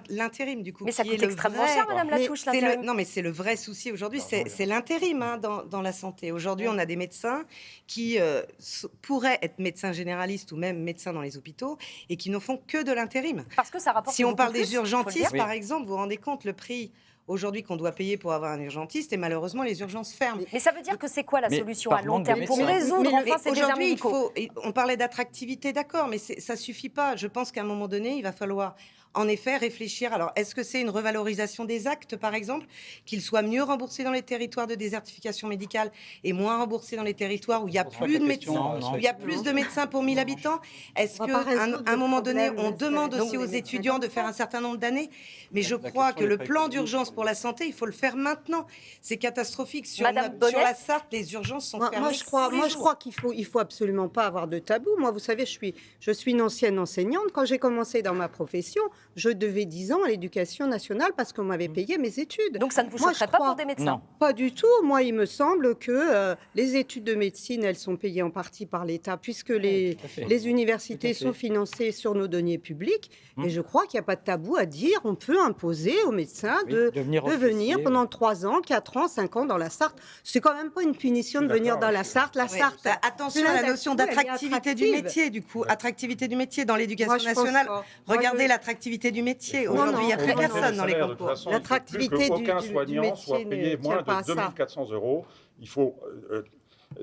l'intérim du coup. Mais ça coûte extrêmement cher, Madame Latouche, l'intérim. Non, mais c'est le vrai souci aujourd'hui, c'est l'intérim hein, dans la santé. Aujourd'hui, on a des médecins qui pourraient être médecins généralistes ou même médecins dans les hôpitaux et qui ne font que de l'intérim. Parce que ça rapporte. Si on parle des urgentistes, par exemple, vous vous rendez compte le prix aujourd'hui qu'on doit payer pour avoir un urgentiste et malheureusement les urgences ferment. Mais ça veut dire que c'est quoi la solution à long terme pour résoudre enfin ces déserts médicaux? On parlait d'attractivité, d'accord, mais ça suffit pas. Je pense qu'à un moment donné, il va falloir en effet réfléchir. Alors, est-ce que c'est une revalorisation des actes, par exemple, qu'ils soient mieux remboursés dans les territoires de désertification médicale et moins remboursés dans les territoires où il y a plus de médecins, où il y a plus de médecins pour 1000 habitants? Est-ce qu'à un moment donné, on demande aussi aux étudiants de faire un certain nombre d'années? Mais je crois que le plan d'urgence pour la santé, il faut le faire maintenant. C'est catastrophique. Sur la Sarthe, les urgences sont fermées. Moi, je crois qu'il faut absolument pas avoir de tabou. Moi, vous savez, je suis une ancienne enseignante. Quand j'ai commencé dans ma profession, je devais 10 ans à l'éducation nationale parce qu'on m'avait payé mes études. Donc ça ne vous choquerait pas pour des médecins? Non, pas du tout. Moi, il me semble que les études de médecine, elles sont payées en partie par l'État puisque les universités sont financées sur nos deniers publics. Et je crois qu'il n'y a pas de tabou à dire on peut imposer aux médecins de venir pendant 3 ans, 4 ans, 5 ans dans la Sarthe. C'est quand même pas une punition de venir dans la Sarthe. La Sarthe, attention à la notion d'attractivité du métier, du coup. Attractivité du métier dans l'éducation nationale. Regardez l'attractivité du métier. Aujourd'hui, il n'y a plus personne dans les concours. L'attractivité du métier. Aucun soignant soit payé moins de 2 400 €. Il faut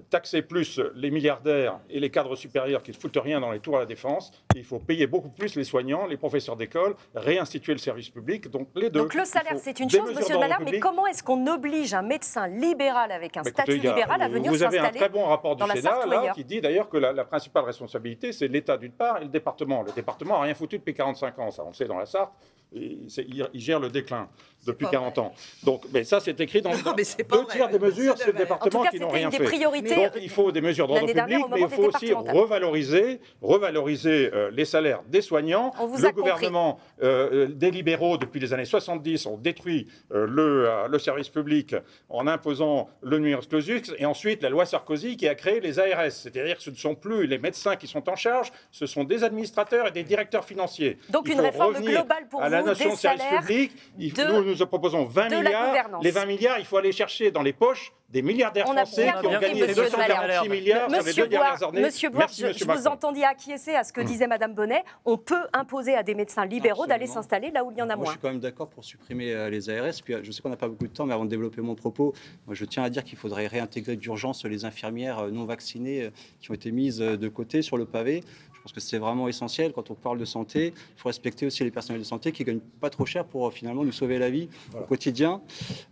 taxer plus les milliardaires et les cadres supérieurs qui ne foutent rien dans les tours à la Défense. Et il faut payer beaucoup plus les soignants, les professeurs d'école, réinstituer le service public. Donc les deux. Donc le salaire, c'est une chose, monsieur Malherbe, mais comment est-ce qu'on oblige un médecin libéral avec un statut libéral à venir s'installer? Vous avez un très bon rapport du Sénat là, qui dit d'ailleurs que la principale responsabilité, c'est l'État d'une part et le département. Le département n'a rien foutu depuis 45 ans, ça on le sait dans la Sarthe. Il gère le déclin depuis 40 ans. Donc, mais ça, c'est écrit dans 2 tiers des mesures, c'est le département qui n'ont rien fait. Donc, il faut des mesures d'ordre public, mais il faut aussi revaloriser les salaires des soignants. Le gouvernement, des libéraux, depuis les années 70, ont détruit le service public en imposant le numerus clausus, et ensuite la loi Sarkozy qui a créé les ARS. C'est-à-dire que ce ne sont plus les médecins qui sont en charge, ce sont des administrateurs et des directeurs financiers. Donc une réforme globale pour vous, la notion de service public, nous proposons 20 milliards. Les 20 milliards, il faut aller chercher dans les poches des milliardaires français qui ont gagné 246 milliards sur les 2 dernières années. Monsieur Boire, je vous entendais acquiescer à ce que disait Madame Bonnet. On peut imposer à des médecins libéraux d'aller s'installer là où il y en a moins. Je suis quand même d'accord pour supprimer les ARS. Puis, je sais qu'on n'a pas beaucoup de temps, mais avant de développer mon propos, moi, je tiens à dire qu'il faudrait réintégrer d'urgence les infirmières non vaccinées qui ont été mises de côté sur le pavé. Je pense que c'est vraiment essentiel. Quand on parle de santé, il faut respecter aussi les personnels de santé qui ne gagnent pas trop cher pour finalement nous sauver la vie au quotidien.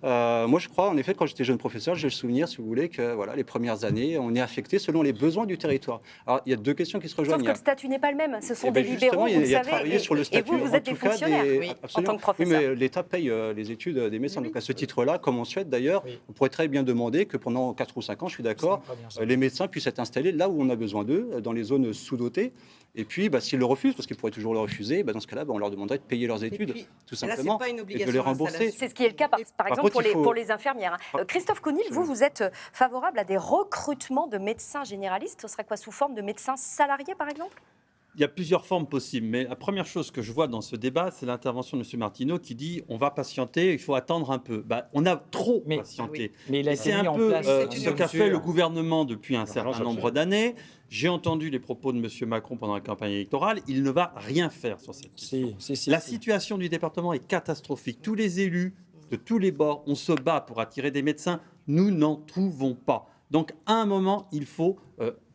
Moi, je crois, en effet, quand j'étais jeune professeur, j'ai le souvenir, si vous voulez, que les premières années, on est affecté selon les besoins du territoire. Alors, il y a 2 questions qui se rejoignent. Sauf que le statut n'est pas le même. Ce sont des libéraux, vous il y a savez. travaillé sur le statut, et vous êtes des fonctionnaires en tant que professeur. Oui, mais l'État paye les études des médecins. Donc, à ce titre-là, comme on souhaite d'ailleurs, on pourrait très bien demander que pendant 4 ou 5 ans, je suis d'accord, les médecins puissent être installés là où on a besoin d'eux, dans les zones sous-dotées. Et puis, s'ils le refusent, parce qu'ils pourraient toujours le refuser, dans ce cas-là, on leur demanderait de payer leurs études, tout simplement, et de les rembourser. C'est ce qui est le cas, par exemple, pour les infirmières. Christophe Counil, vous êtes favorable à des recrutements de médecins généralistes. Ce serait quoi, sous forme de médecins salariés, par exemple ? Il y a plusieurs formes possibles, mais la première chose que je vois dans ce débat, c'est l'intervention de M. Martineau qui dit on va patienter, il faut attendre un peu. On a trop patienté. Mais il a été c'est mis un en peu place ce qu'a fait le gouvernement depuis un certain nombre d'années. J'ai entendu les propos de M. Macron pendant la campagne électorale. Il ne va rien faire sur cette question. La situation du département est catastrophique. Tous les élus de tous les bords, on se bat pour attirer des médecins. Nous n'en trouvons pas. Donc, à un moment, il faut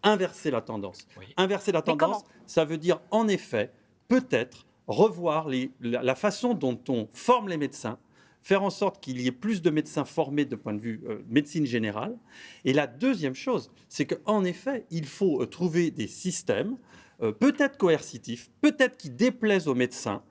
inverser la tendance. Inverser la tendance, ça veut dire, en effet, peut-être revoir la façon dont on forme les médecins, faire en sorte qu'il y ait plus de médecins formés de point de vue médecine générale. Et la deuxième chose, c'est qu'en effet, il faut trouver des systèmes, peut-être coercitifs, peut-être qui déplaisent aux médecins,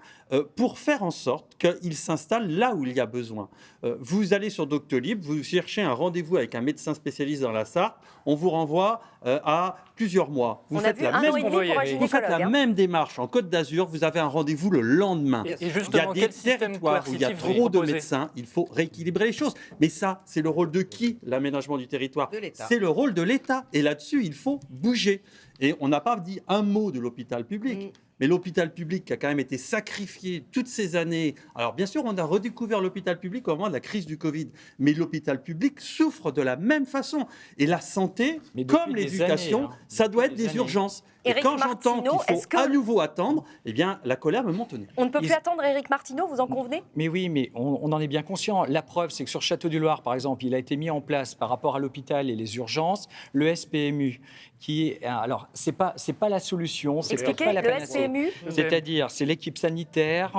pour faire en sorte qu'ils s'installent là où il y a besoin. Vous allez sur Doctolib, vous cherchez un rendez-vous avec un médecin spécialiste dans la Sarthe, on vous renvoie à plusieurs mois. Vous faites la même démarche en Côte d'Azur, vous avez un rendez-vous le lendemain. Et il y a justement, des territoires où il y a trop de médecins, il faut rééquilibrer les choses. Mais ça, c'est le rôle de qui, l'aménagement du territoire? C'est le rôle de l'État. Et là-dessus, il faut bouger. Et on n'a pas dit un mot de l'hôpital public. Mais l'hôpital public qui a quand même été sacrifié toutes ces années. Alors bien sûr, on a redécouvert l'hôpital public au moment de la crise du Covid. Mais l'hôpital public souffre de la même façon. Et la santé, comme l'éducation, ça doit être des urgences. Et quand j'entends qu'il faut à nouveau attendre, eh bien, la colère me monte au nez. On ne peut plus attendre, Éric Martineau, vous en convenez? Mais oui, mais on en est bien conscient. La preuve, c'est que sur Château-du-Loir, par exemple, il a été mis en place par rapport à l'hôpital et les urgences, le SPMU, qui est... Alors, c'est pas la solution, c'est peut-être pas la panacée. C'est-à-dire, c'est l'équipe sanitaire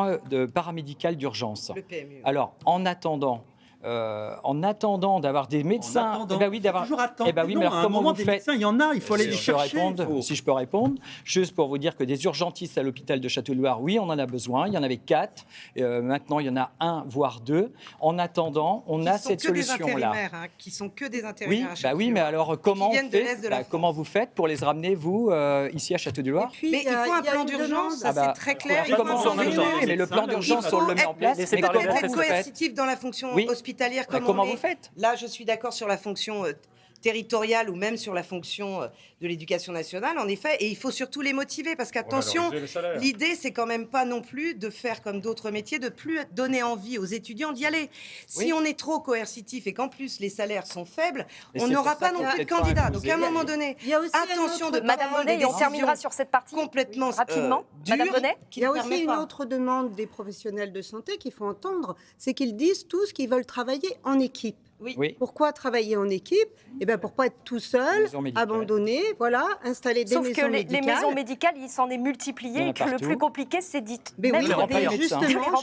paramédicale d'urgence. Le PMU. Alors, en attendant d'avoir des médecins, Toujours attendre. Mais alors, comment vous faites? Médecins, il y en a, il faut aller les chercher. Si je peux répondre, juste pour vous dire que des urgentistes à l'hôpital de Château-du-Loir, oui, on en a besoin. Il y en avait 4. Maintenant, il y en a 1, voire 2. En attendant, on a cette solution-là. Qui sont que des intérimaires. Oui, mais alors comment vous faites pour les ramener, vous, ici à Château-du-Loir? Mais il faut un plan d'urgence, ça c'est très clair. Mais le plan d'urgence, on le met en place. Il faut être coercitif dans la fonction hospitalière. Comment vous faites? Là, je suis d'accord sur la fonction territoriale ou même sur la fonction de l'éducation nationale, en effet, et il faut surtout les motiver, parce qu'attention, l'idée, c'est quand même pas non plus de faire comme d'autres métiers, de plus donner envie aux étudiants d'y aller. Si on est trop coercitif et qu'en plus les salaires sont faibles, on n'aura pas non plus de candidats. Donc à un moment donné, attention de Madame Bonnet, et on terminera sur cette partie complètement rapidement. Madame Bonnet, il y a aussi une autre demande des professionnels de santé qu'il faut entendre, c'est qu'ils disent tous qu'ils veulent travailler en équipe. Oui. Pourquoi travailler en équipe? Pour pas être tout seul, abandonné, installer des maisons médicales. Sauf que les maisons médicales, il s'en est multiplié et que le plus compliqué, c'est d'y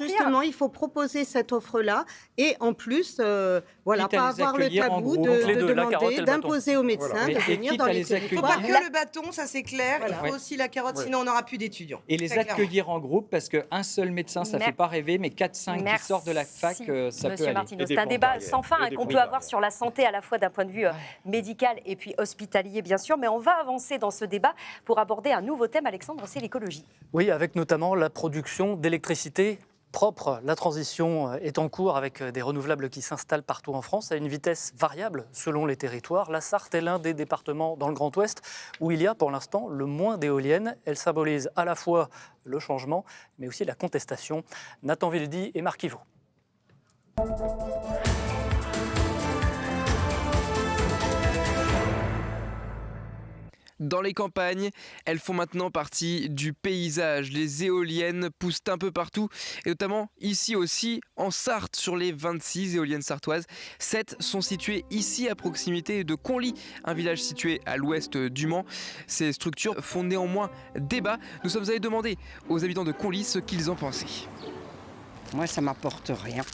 justement, il faut proposer cette offre-là et en plus, pas avoir le tabou de demander, d'imposer aux médecins de venir dans les territoires. Il ne faut pas que le bâton, ça c'est clair, il faut aussi la carotte, sinon on n'aura plus d'étudiants. Et les accueillir en groupe, parce qu'un seul médecin, ça ne fait pas rêver, mais 4-5 qui sortent de la fac, ça peut aller. Martineau, c'est un débat sans fin qu'on peut avoir sur la santé à la fois d'un point de vue médical et puis hospitalier bien sûr, mais on va avancer dans ce débat pour aborder un nouveau thème, Alexandre, c'est l'écologie. Oui, avec notamment la production d'électricité propre. La transition est en cours avec des renouvelables qui s'installent partout en France à une vitesse variable selon les territoires. La Sarthe est l'un des départements dans le Grand Ouest où il y a pour l'instant le moins d'éoliennes. Elle symbolise à la fois le changement mais aussi la contestation. Nathan Vildy et Marc Yvon. Dans les campagnes, elles font maintenant partie du paysage. Les éoliennes poussent un peu partout, et notamment ici aussi, en Sarthe, sur les 26 éoliennes sartoises. 7 sont situées ici à proximité de Conly, un village situé à l'ouest du Mans. Ces structures font néanmoins débat. Nous sommes allés demander aux habitants de Conly ce qu'ils en pensaient. Moi, ça m'apporte rien.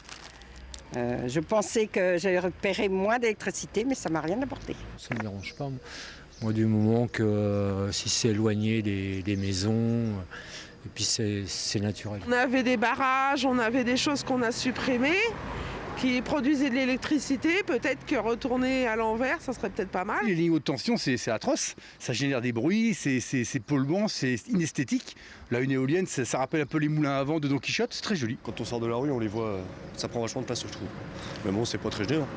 Je pensais que j'allais repérer moins d'électricité, mais ça m'a rien apporté. Ça ne me dérange pas, moi, du moment que si c'est éloigné des maisons, et puis c'est naturel. On avait des barrages, on avait des choses qu'on a supprimées, qui produisaient de l'électricité. Peut-être que retourner à l'envers, ça serait peut-être pas mal. Les lignes haute tension, c'est atroce. Ça génère des bruits, c'est polluant, c'est inesthétique. Là, une éolienne, ça rappelle un peu les moulins à vent de Don Quichotte, c'est très joli. Quand on sort de la rue, on les voit, ça prend vachement de place, je trouve. Mais bon, c'est pas très gênant.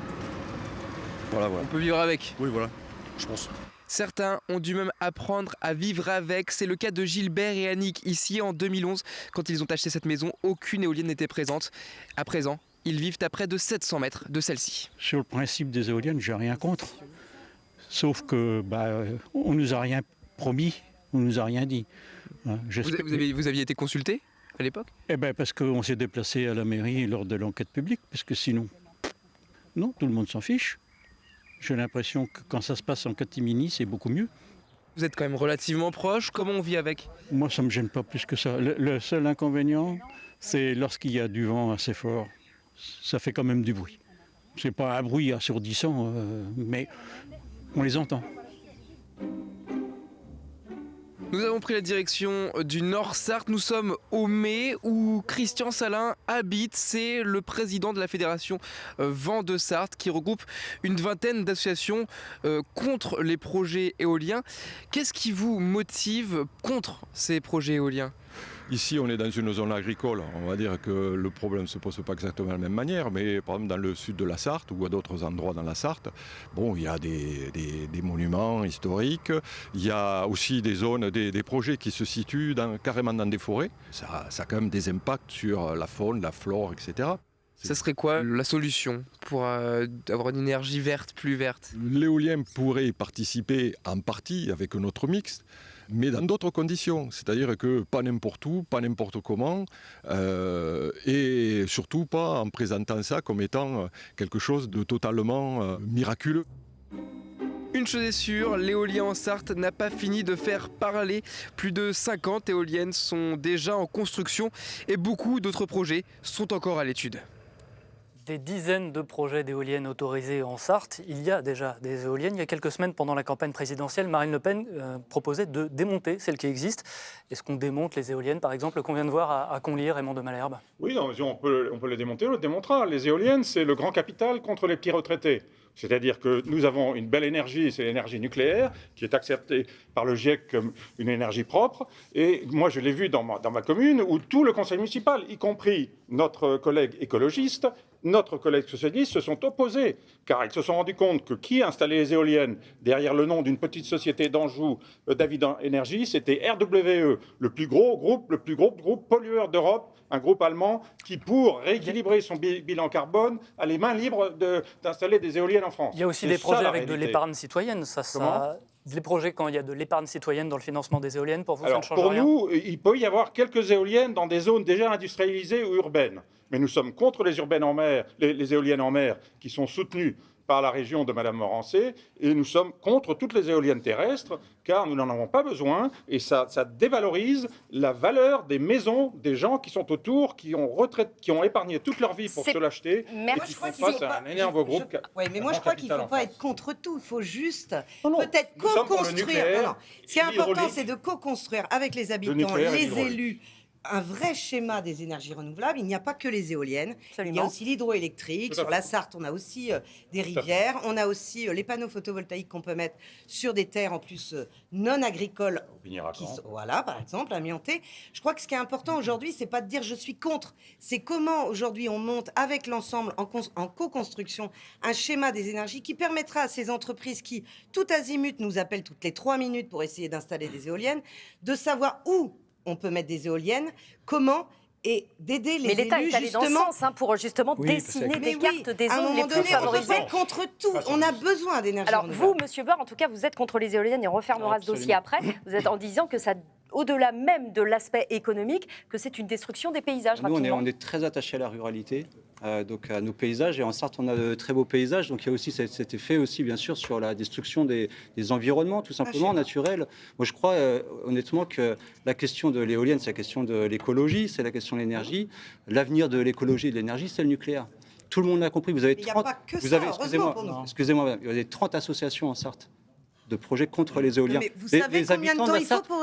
Voilà. On peut vivre avec. Oui, voilà, je pense. Certains ont dû même apprendre à vivre avec. C'est le cas de Gilbert et Annick ici en 2011. Quand ils ont acheté cette maison, aucune éolienne n'était présente. À présent, ils vivent à près de 700 mètres de celle-ci. Sur le principe des éoliennes, j'ai rien contre. Sauf que on nous a rien promis, on nous a rien dit. Vous aviez été consulté à l'époque ? Eh bien, parce qu'on s'est déplacé à la mairie lors de l'enquête publique, parce que sinon, non, tout le monde s'en fiche. J'ai l'impression que quand ça se passe en catimini, c'est beaucoup mieux. Vous êtes quand même relativement proche, comment on vit avec ? Moi, ça ne me gêne pas plus que ça. Le seul inconvénient, c'est lorsqu'il y a du vent assez fort, ça fait quand même du bruit. C'est pas un bruit assourdissant, mais on les entend. Nous avons pris la direction du Nord-Sarthe. Nous sommes au Mai où Christian Salin habite. C'est le président de la fédération Vent de Sarthe qui regroupe une vingtaine d'associations contre les projets éoliens. Qu'est-ce qui vous motive contre ces projets éoliens ? Ici, on est dans une zone agricole. On va dire que le problème ne se pose pas exactement de la même manière, mais par exemple dans le sud de la Sarthe ou à d'autres endroits dans la Sarthe, bon, il y a des monuments historiques, il y a aussi des zones, des projets qui se situent carrément dans des forêts. Ça a quand même des impacts sur la faune, la flore, etc. Ça serait quoi la solution pour avoir une énergie verte, plus verte ? L'éolien pourrait y participer en partie avec notre mix, mais dans d'autres conditions. C'est-à-dire que pas n'importe où, pas n'importe comment, et surtout pas en présentant ça comme étant quelque chose de totalement miraculeux. Une chose est sûre, l'éolien en Sarthe n'a pas fini de faire parler. Plus de 50 éoliennes sont déjà en construction et beaucoup d'autres projets sont encore à l'étude. Des dizaines de projets d'éoliennes autorisés en Sarthe. Il y a déjà des éoliennes. Il y a quelques semaines, pendant la campagne présidentielle, Marine Le Pen proposait de démonter celles qui existent. Est-ce qu'on démonte les éoliennes, par exemple, qu'on vient de voir à Conlier, Raymond de Malherbe ? Oui, non, on peut les démonter, on le démontera. Les éoliennes, c'est le grand capital contre les petits retraités. C'est-à-dire que nous avons une belle énergie, c'est l'énergie nucléaire, qui est acceptée par le GIEC comme une énergie propre. Et moi, je l'ai vu dans ma commune, où tout le conseil municipal, y compris notre collègue écologiste, notre collègue socialiste, se sont opposés, car ils se sont rendus compte que qui installait les éoliennes derrière le nom d'une petite société d'Anjou, David Énergie, c'était RWE, le plus gros groupe pollueur d'Europe, un groupe allemand qui, pour rééquilibrer son bilan carbone, a les mains libres d'installer des éoliennes en France. Il y a aussi des projets avec de l'épargne citoyenne. Les projets quand il y a de l'épargne citoyenne dans le financement des éoliennes, pour vous, ça ne change rien ? Pour nous, il peut y avoir quelques éoliennes dans des zones déjà industrialisées ou urbaines. Mais nous sommes contre les éoliennes en mer qui sont soutenues par la région de Mme Morancé, et nous sommes contre toutes les éoliennes terrestres, car nous n'en avons pas besoin, et ça dévalorise la valeur des maisons des gens qui sont autour, qui ont épargné toute leur vie pour se l'acheter, et qui font face à un énorme groupe. Oui, mais moi je crois qu'il ne faut pas être contre tout, il faut juste peut-être co-construire. Ce qui est important, c'est de co-construire avec les habitants, les élus, un vrai schéma des énergies renouvelables. Il n'y a pas que les éoliennes. Absolument. Il y a aussi l'hydroélectrique. Sur la Sarthe, on a aussi des rivières. On a aussi les panneaux photovoltaïques qu'on peut mettre sur des terres en plus non agricoles. Voilà, par exemple, amiantées. Je crois que ce qui est important aujourd'hui, c'est pas de dire je suis contre. C'est comment aujourd'hui on monte avec l'ensemble en co-construction un schéma des énergies qui permettra à ces entreprises qui, tout azimut, nous appellent toutes les 3 minutes pour essayer d'installer des éoliennes, de savoir où on peut mettre des éoliennes, comment, et d'aider les élus. Mais l'État est allé dans ce sens pour justement dessiner des cartes des zones les plus favorisées. On peut être contre tout. On a besoin d'énergie renouvelable. Alors vous, Monsieur Barre, en tout cas, vous êtes contre les éoliennes et on refermera ce dossier après. Vous êtes en disant que ça, au-delà même de l'aspect économique, que c'est une destruction des paysages. Nous, on est très attachés à la ruralité. Donc à nos paysages, et en Sarthe on a de très beaux paysages, donc il y a aussi cet effet aussi bien sûr sur la destruction des environnements tout simplement naturels. Moi je crois honnêtement que la question de l'éolienne, c'est la question de l'écologie, c'est la question de l'énergie. L'avenir de l'écologie et de l'énergie, c'est le nucléaire. Tout le monde l'a compris. Vous avez 30, excusez-moi, vous avez 30 associations en Sarthe de projets contre les éoliens. Mais vous savez combien de temps il faut pour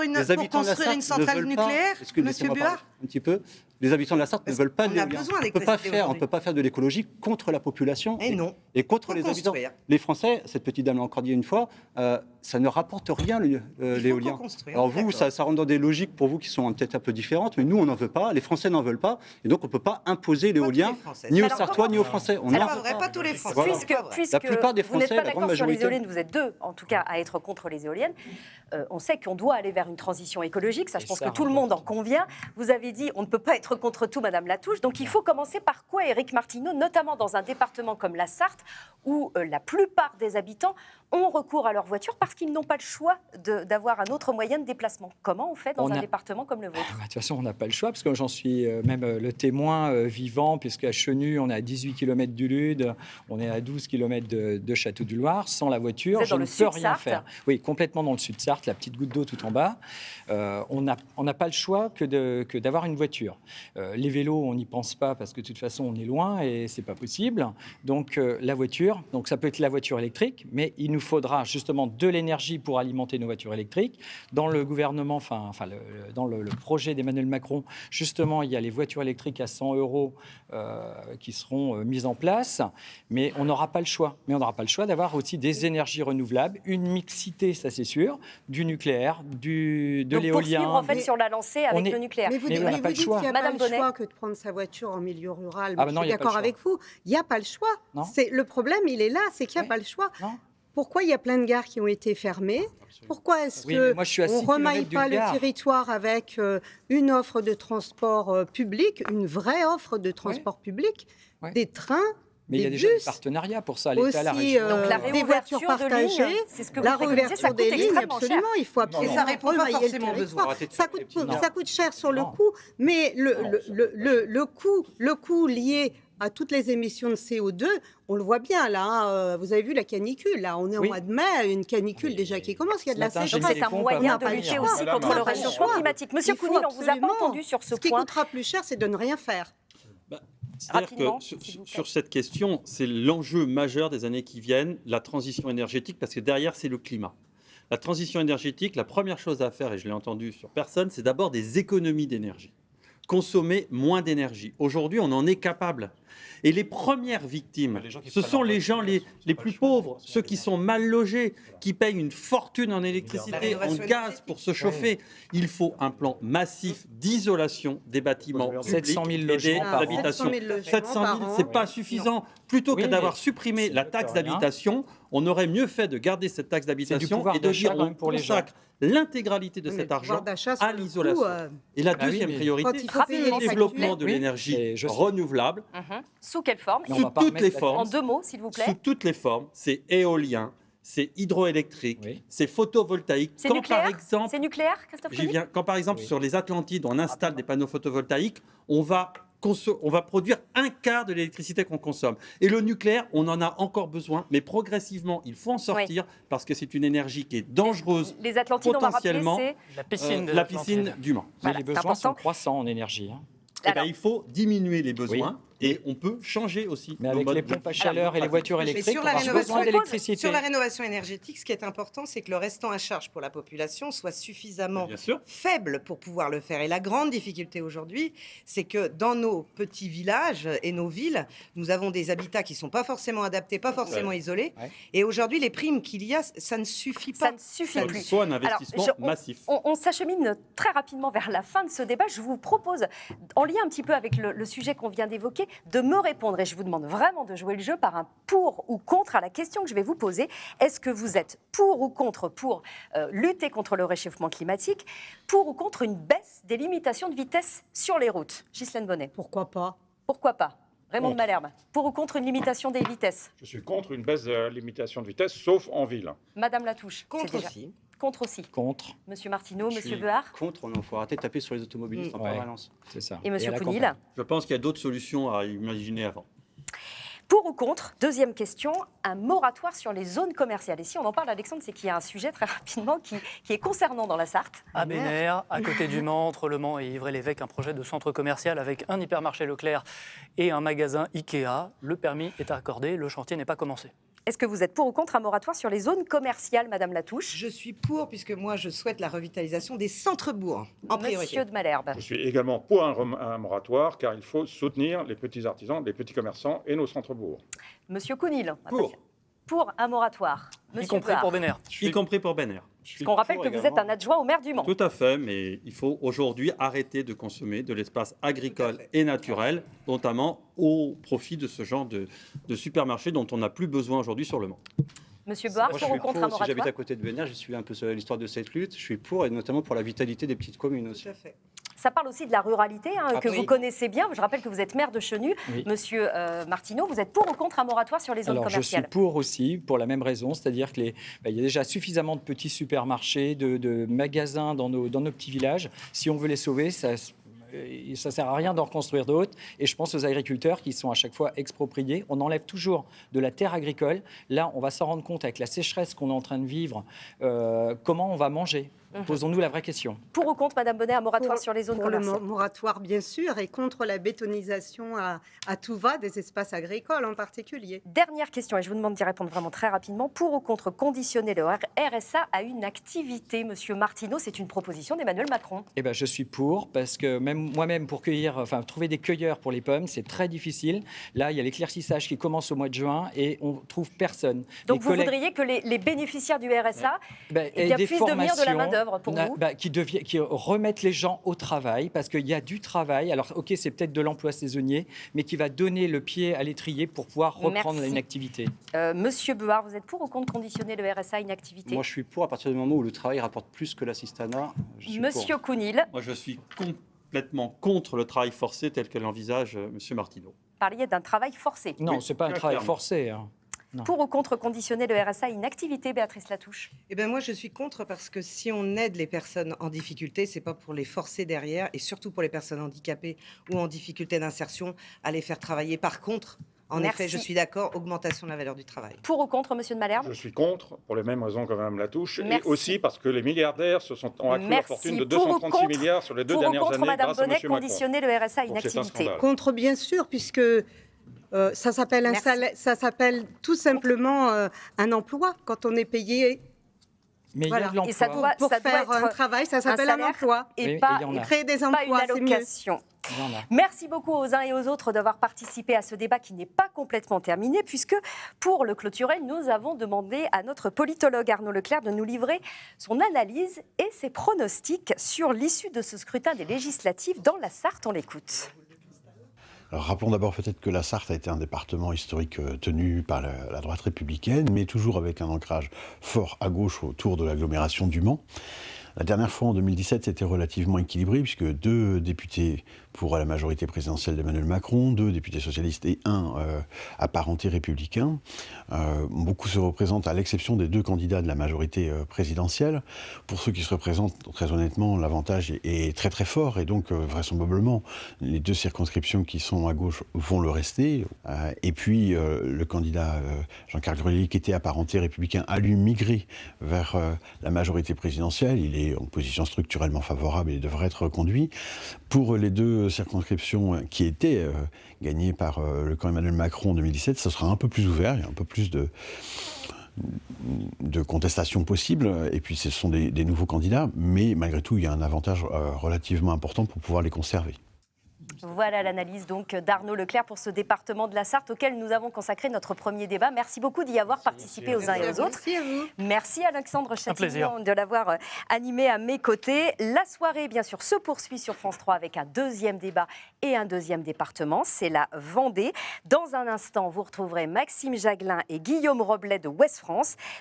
construire une centrale nucléaire, Monsieur Buard ? Un petit peu. Les habitants de la Sarthe ne veulent pas on a d'éolien. besoin On d'électricité ne aujourd'hui. peut pas faire de l'écologie contre la population Et non. et contre Faut les habitants. construire. Les Français, cette petite dame l'a encore dit une fois, ça ne rapporte rien l'éolien. co-construire, Alors on est vous, ça rentre dans des logiques pour vous qui sont peut-être un peu différentes, mais nous, on n'en veut pas, les Français n'en veulent pas, et donc on ne peut pas imposer l'éolien ni aux Sartois ni aux Français. On C'est n'en pas veut vrai, pas tous les Français. Voilà. Puisque La plupart des vous n'êtes Français, pas la grande d'accord sur les majorité. éoliennes, vous êtes deux, en tout cas, à être contre les éoliennes. On sait qu'on doit aller vers une transition écologique, ça je pense que tout le monde en convient. Vous avez dit on ne peut pas être contre tout, Madame Latouche, donc il faut commencer par quoi, Éric Martineau, notamment dans un département comme la Sarthe, où la plupart des habitants ont recours à leur voiture parce qu'ils n'ont pas le choix d'avoir un autre moyen de déplacement. Comment on fait dans un département comme le vôtre? De toute façon, on n'a pas le choix, parce que j'en suis même le témoin vivant, puisqu'à Chenu, on est à 18 km du Lude, on est à 12 km de Château du Loir. Sans la voiture, je ne peux rien faire. Oui, complètement dans le sud Sarthe, la petite goutte d'eau tout en bas. On n'a pas le choix que d'avoir une voiture. Les vélos, on n'y pense pas, parce que de toute façon, on est loin et ce n'est pas possible. Donc la voiture, donc ça peut être la voiture électrique, mais il nous faudra justement de l'énergie pour alimenter nos voitures électriques. Dans le gouvernement, dans le projet d'Emmanuel Macron, justement, il y a les voitures électriques à 100 € qui seront mises en place, mais on n'aura pas le choix. Mais on n'aura pas le choix d'avoir aussi des énergies renouvelables, une mixité, ça c'est sûr, du nucléaire, de l'éolien. Poursuivre en fait sur la lancée avec le nucléaire. Mais vous dites qu'il n'y a pas le choix que de prendre sa voiture en milieu rural. Ah Je non, suis il y a pas le d'accord choix. avec vous. Il n'y a pas le choix. Non. Le problème, il est là, c'est qu'il n'y a pas le choix. Pourquoi il y a plein de gares qui ont été fermées? Pourquoi est-ce Oui, mais moi, je suis à 6 qu'on ne remaille kilomètres d'une pas le gare. territoire avec une offre de transport public, une vraie offre de transport public, des trains, Mais il y a des déjà des bus, partenariats pour ça, l'État, la aussi région. Donc, la des voitures réouverture de lignes, partagées, c'est ce que la vous préconisez, ça réouverture coûte des lignes, extrêmement cher. absolument, il faut absolument ça répond pas remailler le forcément aux territoire. besoins. Ça coûte cher sur le coût, mais le coût lié à toutes les émissions de CO2, on le voit bien là, hein, vous avez vu la canicule, là on est au mois de mai, une canicule déjà qui commence, il y a de la sécheresse. Donc c'est un moyen de lutter aussi contre le réchauffement climatique. Monsieur Counil, on ne vous a pas entendu sur ce point. Ce qui point. coûtera plus cher, c'est de ne rien faire. C'est-à-dire Rapidement, que sur cette question, c'est l'enjeu majeur des années qui viennent, la transition énergétique, parce que derrière, c'est le climat. La transition énergétique, la première chose à faire, et je l'ai entendu sur personne, c'est d'abord des économies d'énergie. Consommer moins d'énergie. Aujourd'hui, on en est capable. Et les premières victimes, ce sont les gens les plus pauvres, ceux qui sont mal logés, qui payent une fortune en électricité, en gaz pour se chauffer. Il faut un plan massif d'isolation des bâtiments publics 700 000 et des logements par an. habitations. 700 000 ce n'est pas suffisant. Plutôt que Oui, d'avoir mais supprimé la taxe d'habitation, on aurait mieux fait de garder cette taxe d'habitation pouvoir et de dire d'achat, quand on même, pour les gens. consacre l'intégralité de cet argent à l'isolation. Et la deuxième priorité, c'est le développement de l'énergie renouvelable. Sous quelle forme? Sous toutes les formes. En 2 mots, s'il vous plaît. Sous toutes les formes, c'est éolien, c'est hydroélectrique, c'est photovoltaïque. C'est Quand nucléaire par exemple, C'est nucléaire, Christophe j'y Counil? viens, quand par exemple sur les Atlantides, on installe des panneaux photovoltaïques, on va produire un quart de l'électricité qu'on consomme. Et le nucléaire, on en a encore besoin, mais progressivement, il faut en sortir parce que c'est une énergie qui est dangereuse Les Atlantides, on va rappeler, potentiellement. c'est La piscine du Mans. Mais Voilà, les c'est besoins important. sont croissants en énergie. hein. Eh ben, il faut diminuer les besoins et on peut changer aussi. Mais nos avec modes les de pompes à vie. chaleur et les voitures Mais électriques, sur on la aura rénovation besoin d'électricité. Sur la rénovation énergétique, ce qui est important, c'est que le restant à charge pour la population soit suffisamment faible pour pouvoir le faire. Et la grande difficulté aujourd'hui, c'est que dans nos petits villages et nos villes, nous avons des habitats qui ne sont pas forcément adaptés, pas forcément isolés. Et aujourd'hui, les primes qu'il y a, ça ne suffit pas. Ça ne suffit plus. Il faut un investissement massif. On s'achemine très rapidement vers la fin de ce débat. Je vous propose, en lien un petit peu avec le sujet qu'on vient d'évoquer, de me répondre, et je vous demande vraiment de jouer le jeu par un pour ou contre à la question que je vais vous poser. Est-ce que vous êtes pour ou contre pour lutter contre le réchauffement climatique, pour ou contre une baisse des limitations de vitesse sur les routes? Ghislaine Bonnet. Pourquoi pas? Pourquoi pas? Raymond de Contre. Malherbe. Pour ou contre une limitation des vitesses? Je suis contre une baisse de la limitation de vitesse, sauf en ville. Madame Latouche. Contre c'est déjà- aussi. Contre aussi. Contre. Monsieur Martineau, Je Monsieur suis Beuard. contre, il faut arrêter de taper sur les automobilistes en permanence. C'est ça. Et Monsieur à la Counil. campagne. Je pense qu'il y a d'autres solutions à imaginer avant. Pour ou contre, deuxième question, un moratoire sur les zones commerciales. Et si on en parle, Alexandre, c'est qu'il y a un sujet très rapidement qui est concernant dans la Sarthe. À Bénère, à côté du Mans, entre Le Mans et Ivry-l'Évêque, un projet de centre commercial avec un hypermarché Leclerc et un magasin Ikea. Le permis est accordé, le chantier n'est pas commencé. Est-ce que vous êtes pour ou contre un moratoire sur les zones commerciales, Madame Latouche? Je suis pour, puisque moi, je souhaite la revitalisation des centres-bourgs, en priorité. Monsieur de Malherbe. Je suis également pour un moratoire, car il faut soutenir les petits artisans, les petits commerçants et nos centres-bourgs. Monsieur Counil. Pour. Pour un moratoire. Y Monsieur compris Board. pour Benner. Y compris pour Benner. Parce qu'on rappelle que vous êtes un adjoint au maire du Mans. Tout à fait, mais il faut aujourd'hui arrêter de consommer de l'espace agricole et naturel, notamment au profit de ce genre de supermarché dont on n'a plus besoin aujourd'hui sur le Mans. Monsieur Board, Moi, pour ou contre un si j'habite moratoire? à côté de Benner, j'ai suivi un peu l'histoire de cette lutte. Je suis pour, et notamment pour la vitalité des petites communes aussi. Tout à fait. Ça parle aussi de la ruralité, que vous connaissez bien. Je rappelle que vous êtes maire de Chenu. Oui. Monsieur Martineau, vous êtes pour ou contre un moratoire sur les zones Alors, commerciales? je suis pour aussi, pour la même raison, c'est-à-dire qu'il y a déjà suffisamment de petits supermarchés, de magasins dans nos petits villages. Si on veut les sauver, ça ne sert à rien d'en reconstruire d'autres. Et je pense aux agriculteurs qui sont à chaque fois expropriés. On enlève toujours de la terre agricole. Là, on va s'en rendre compte avec la sécheresse qu'on est en train de vivre. Comment on va manger? Posons-nous la vraie question. Pour ou contre, Madame Bonnet, un moratoire sur les zones commerciales? Le moratoire, bien sûr, et contre la bétonisation à tout va des espaces agricoles en particulier. Dernière question, et je vous demande d'y répondre vraiment très rapidement. Pour ou contre conditionner le RSA à une activité? Monsieur Martineau, c'est une proposition d'Emmanuel Macron. Eh ben, je suis pour, parce que même moi-même, pour trouver des cueilleurs pour les pommes, c'est très difficile. Là, il y a l'éclaircissage qui commence au mois de juin et on trouve personne. Donc vous voudriez que les bénéficiaires du RSA puissent devenir de la main-d'œuvre pour vous? Qui remettent les gens au travail, parce qu'il y a du travail. Alors, ok, c'est peut-être de l'emploi saisonnier, mais qui va donner le pied à l'étrier pour pouvoir reprendre une activité. Monsieur Buard, vous êtes pour ou contre conditionner le RSA à une activité? Moi, je suis pour, à partir du moment où le travail rapporte plus que l'assistanat. Monsieur Counil. Moi, je suis complètement contre le travail forcé tel que l'envisage Monsieur Martineau. Vous parliez d'un travail forcé. Non, c'est pas un travail forcé. Non. Pour ou contre conditionner le RSA à une activité, Béatrice Latouche? Eh ben moi, je suis contre, parce que si on aide les personnes en difficulté, c'est pas pour les forcer derrière, et surtout pour les personnes handicapées ou en difficulté d'insertion, à les faire travailler. Par contre, en effet, je suis d'accord, augmentation de la valeur du travail. Pour ou contre, Monsieur de Malherbe? Je suis contre, pour les mêmes raisons que Mme Latouche, Merci. et aussi parce que les milliardaires ont accru leur fortune de 236 milliards sur les 2 dernières années Madame grâce à M. Bonnet, Macron. conditionner le RSA à une Donc, c'est un activité? scandale. Contre, bien sûr, puisque ça s'appelle un salaire, ça s'appelle tout simplement un emploi quand on est payé. Mais voilà. il y a de l'emploi. Et ça doit, pour ça doit faire être un travail, ça s'appelle un emploi. Et Oui, pas il y en a. Créer des pas emplois, une c'est mieux. allocation. Merci beaucoup aux uns et aux autres d'avoir participé à ce débat qui n'est pas complètement terminé, puisque pour le clôturer, nous avons demandé à notre politologue Arnaud Leclerc de nous livrer son analyse et ses pronostics sur l'issue de ce scrutin des législatives dans la Sarthe. On l'écoute. Alors, rappelons d'abord peut-être que la Sarthe a été un département historique tenu par la droite républicaine, mais toujours avec un ancrage fort à gauche autour de l'agglomération du Mans. La dernière fois, en 2017, c'était relativement équilibré, puisque 2 députés pour la majorité présidentielle d'Emmanuel Macron, 2 députés socialistes et 1 apparenté républicain. Beaucoup se représentent, à l'exception des 2 candidats de la majorité présidentielle. Pour ceux qui se représentent, très honnêtement, l'avantage est très très fort, et donc vraisemblablement, les 2 circonscriptions qui sont à gauche vont le rester. Et puis, le candidat Jean-Carl Grelier, qui était apparenté républicain, a lui migré vers la majorité présidentielle. Il est en position structurellement favorable et devrait être reconduit. Pour les 2 circonscriptions qui étaient gagnées par le camp Emmanuel Macron en 2017, ce sera un peu plus ouvert, il y a un peu plus de contestation possible, et puis ce sont des nouveaux candidats, mais malgré tout, il y a un avantage relativement important pour pouvoir les conserver. Voilà l'analyse donc d'Arnaud Leclerc pour ce département de la Sarthe auquel nous avons consacré notre premier débat. Merci beaucoup d'y avoir participé aux uns et aux autres. Merci à vous. Merci Alexandre Châtillon de l'avoir animé à mes côtés. La soirée, bien sûr, se poursuit sur France 3 avec un 2e débat et un 2e département. C'est la Vendée. Dans un instant, vous retrouverez Maxime Jaglin et Guillaume Roblet de Ouest France.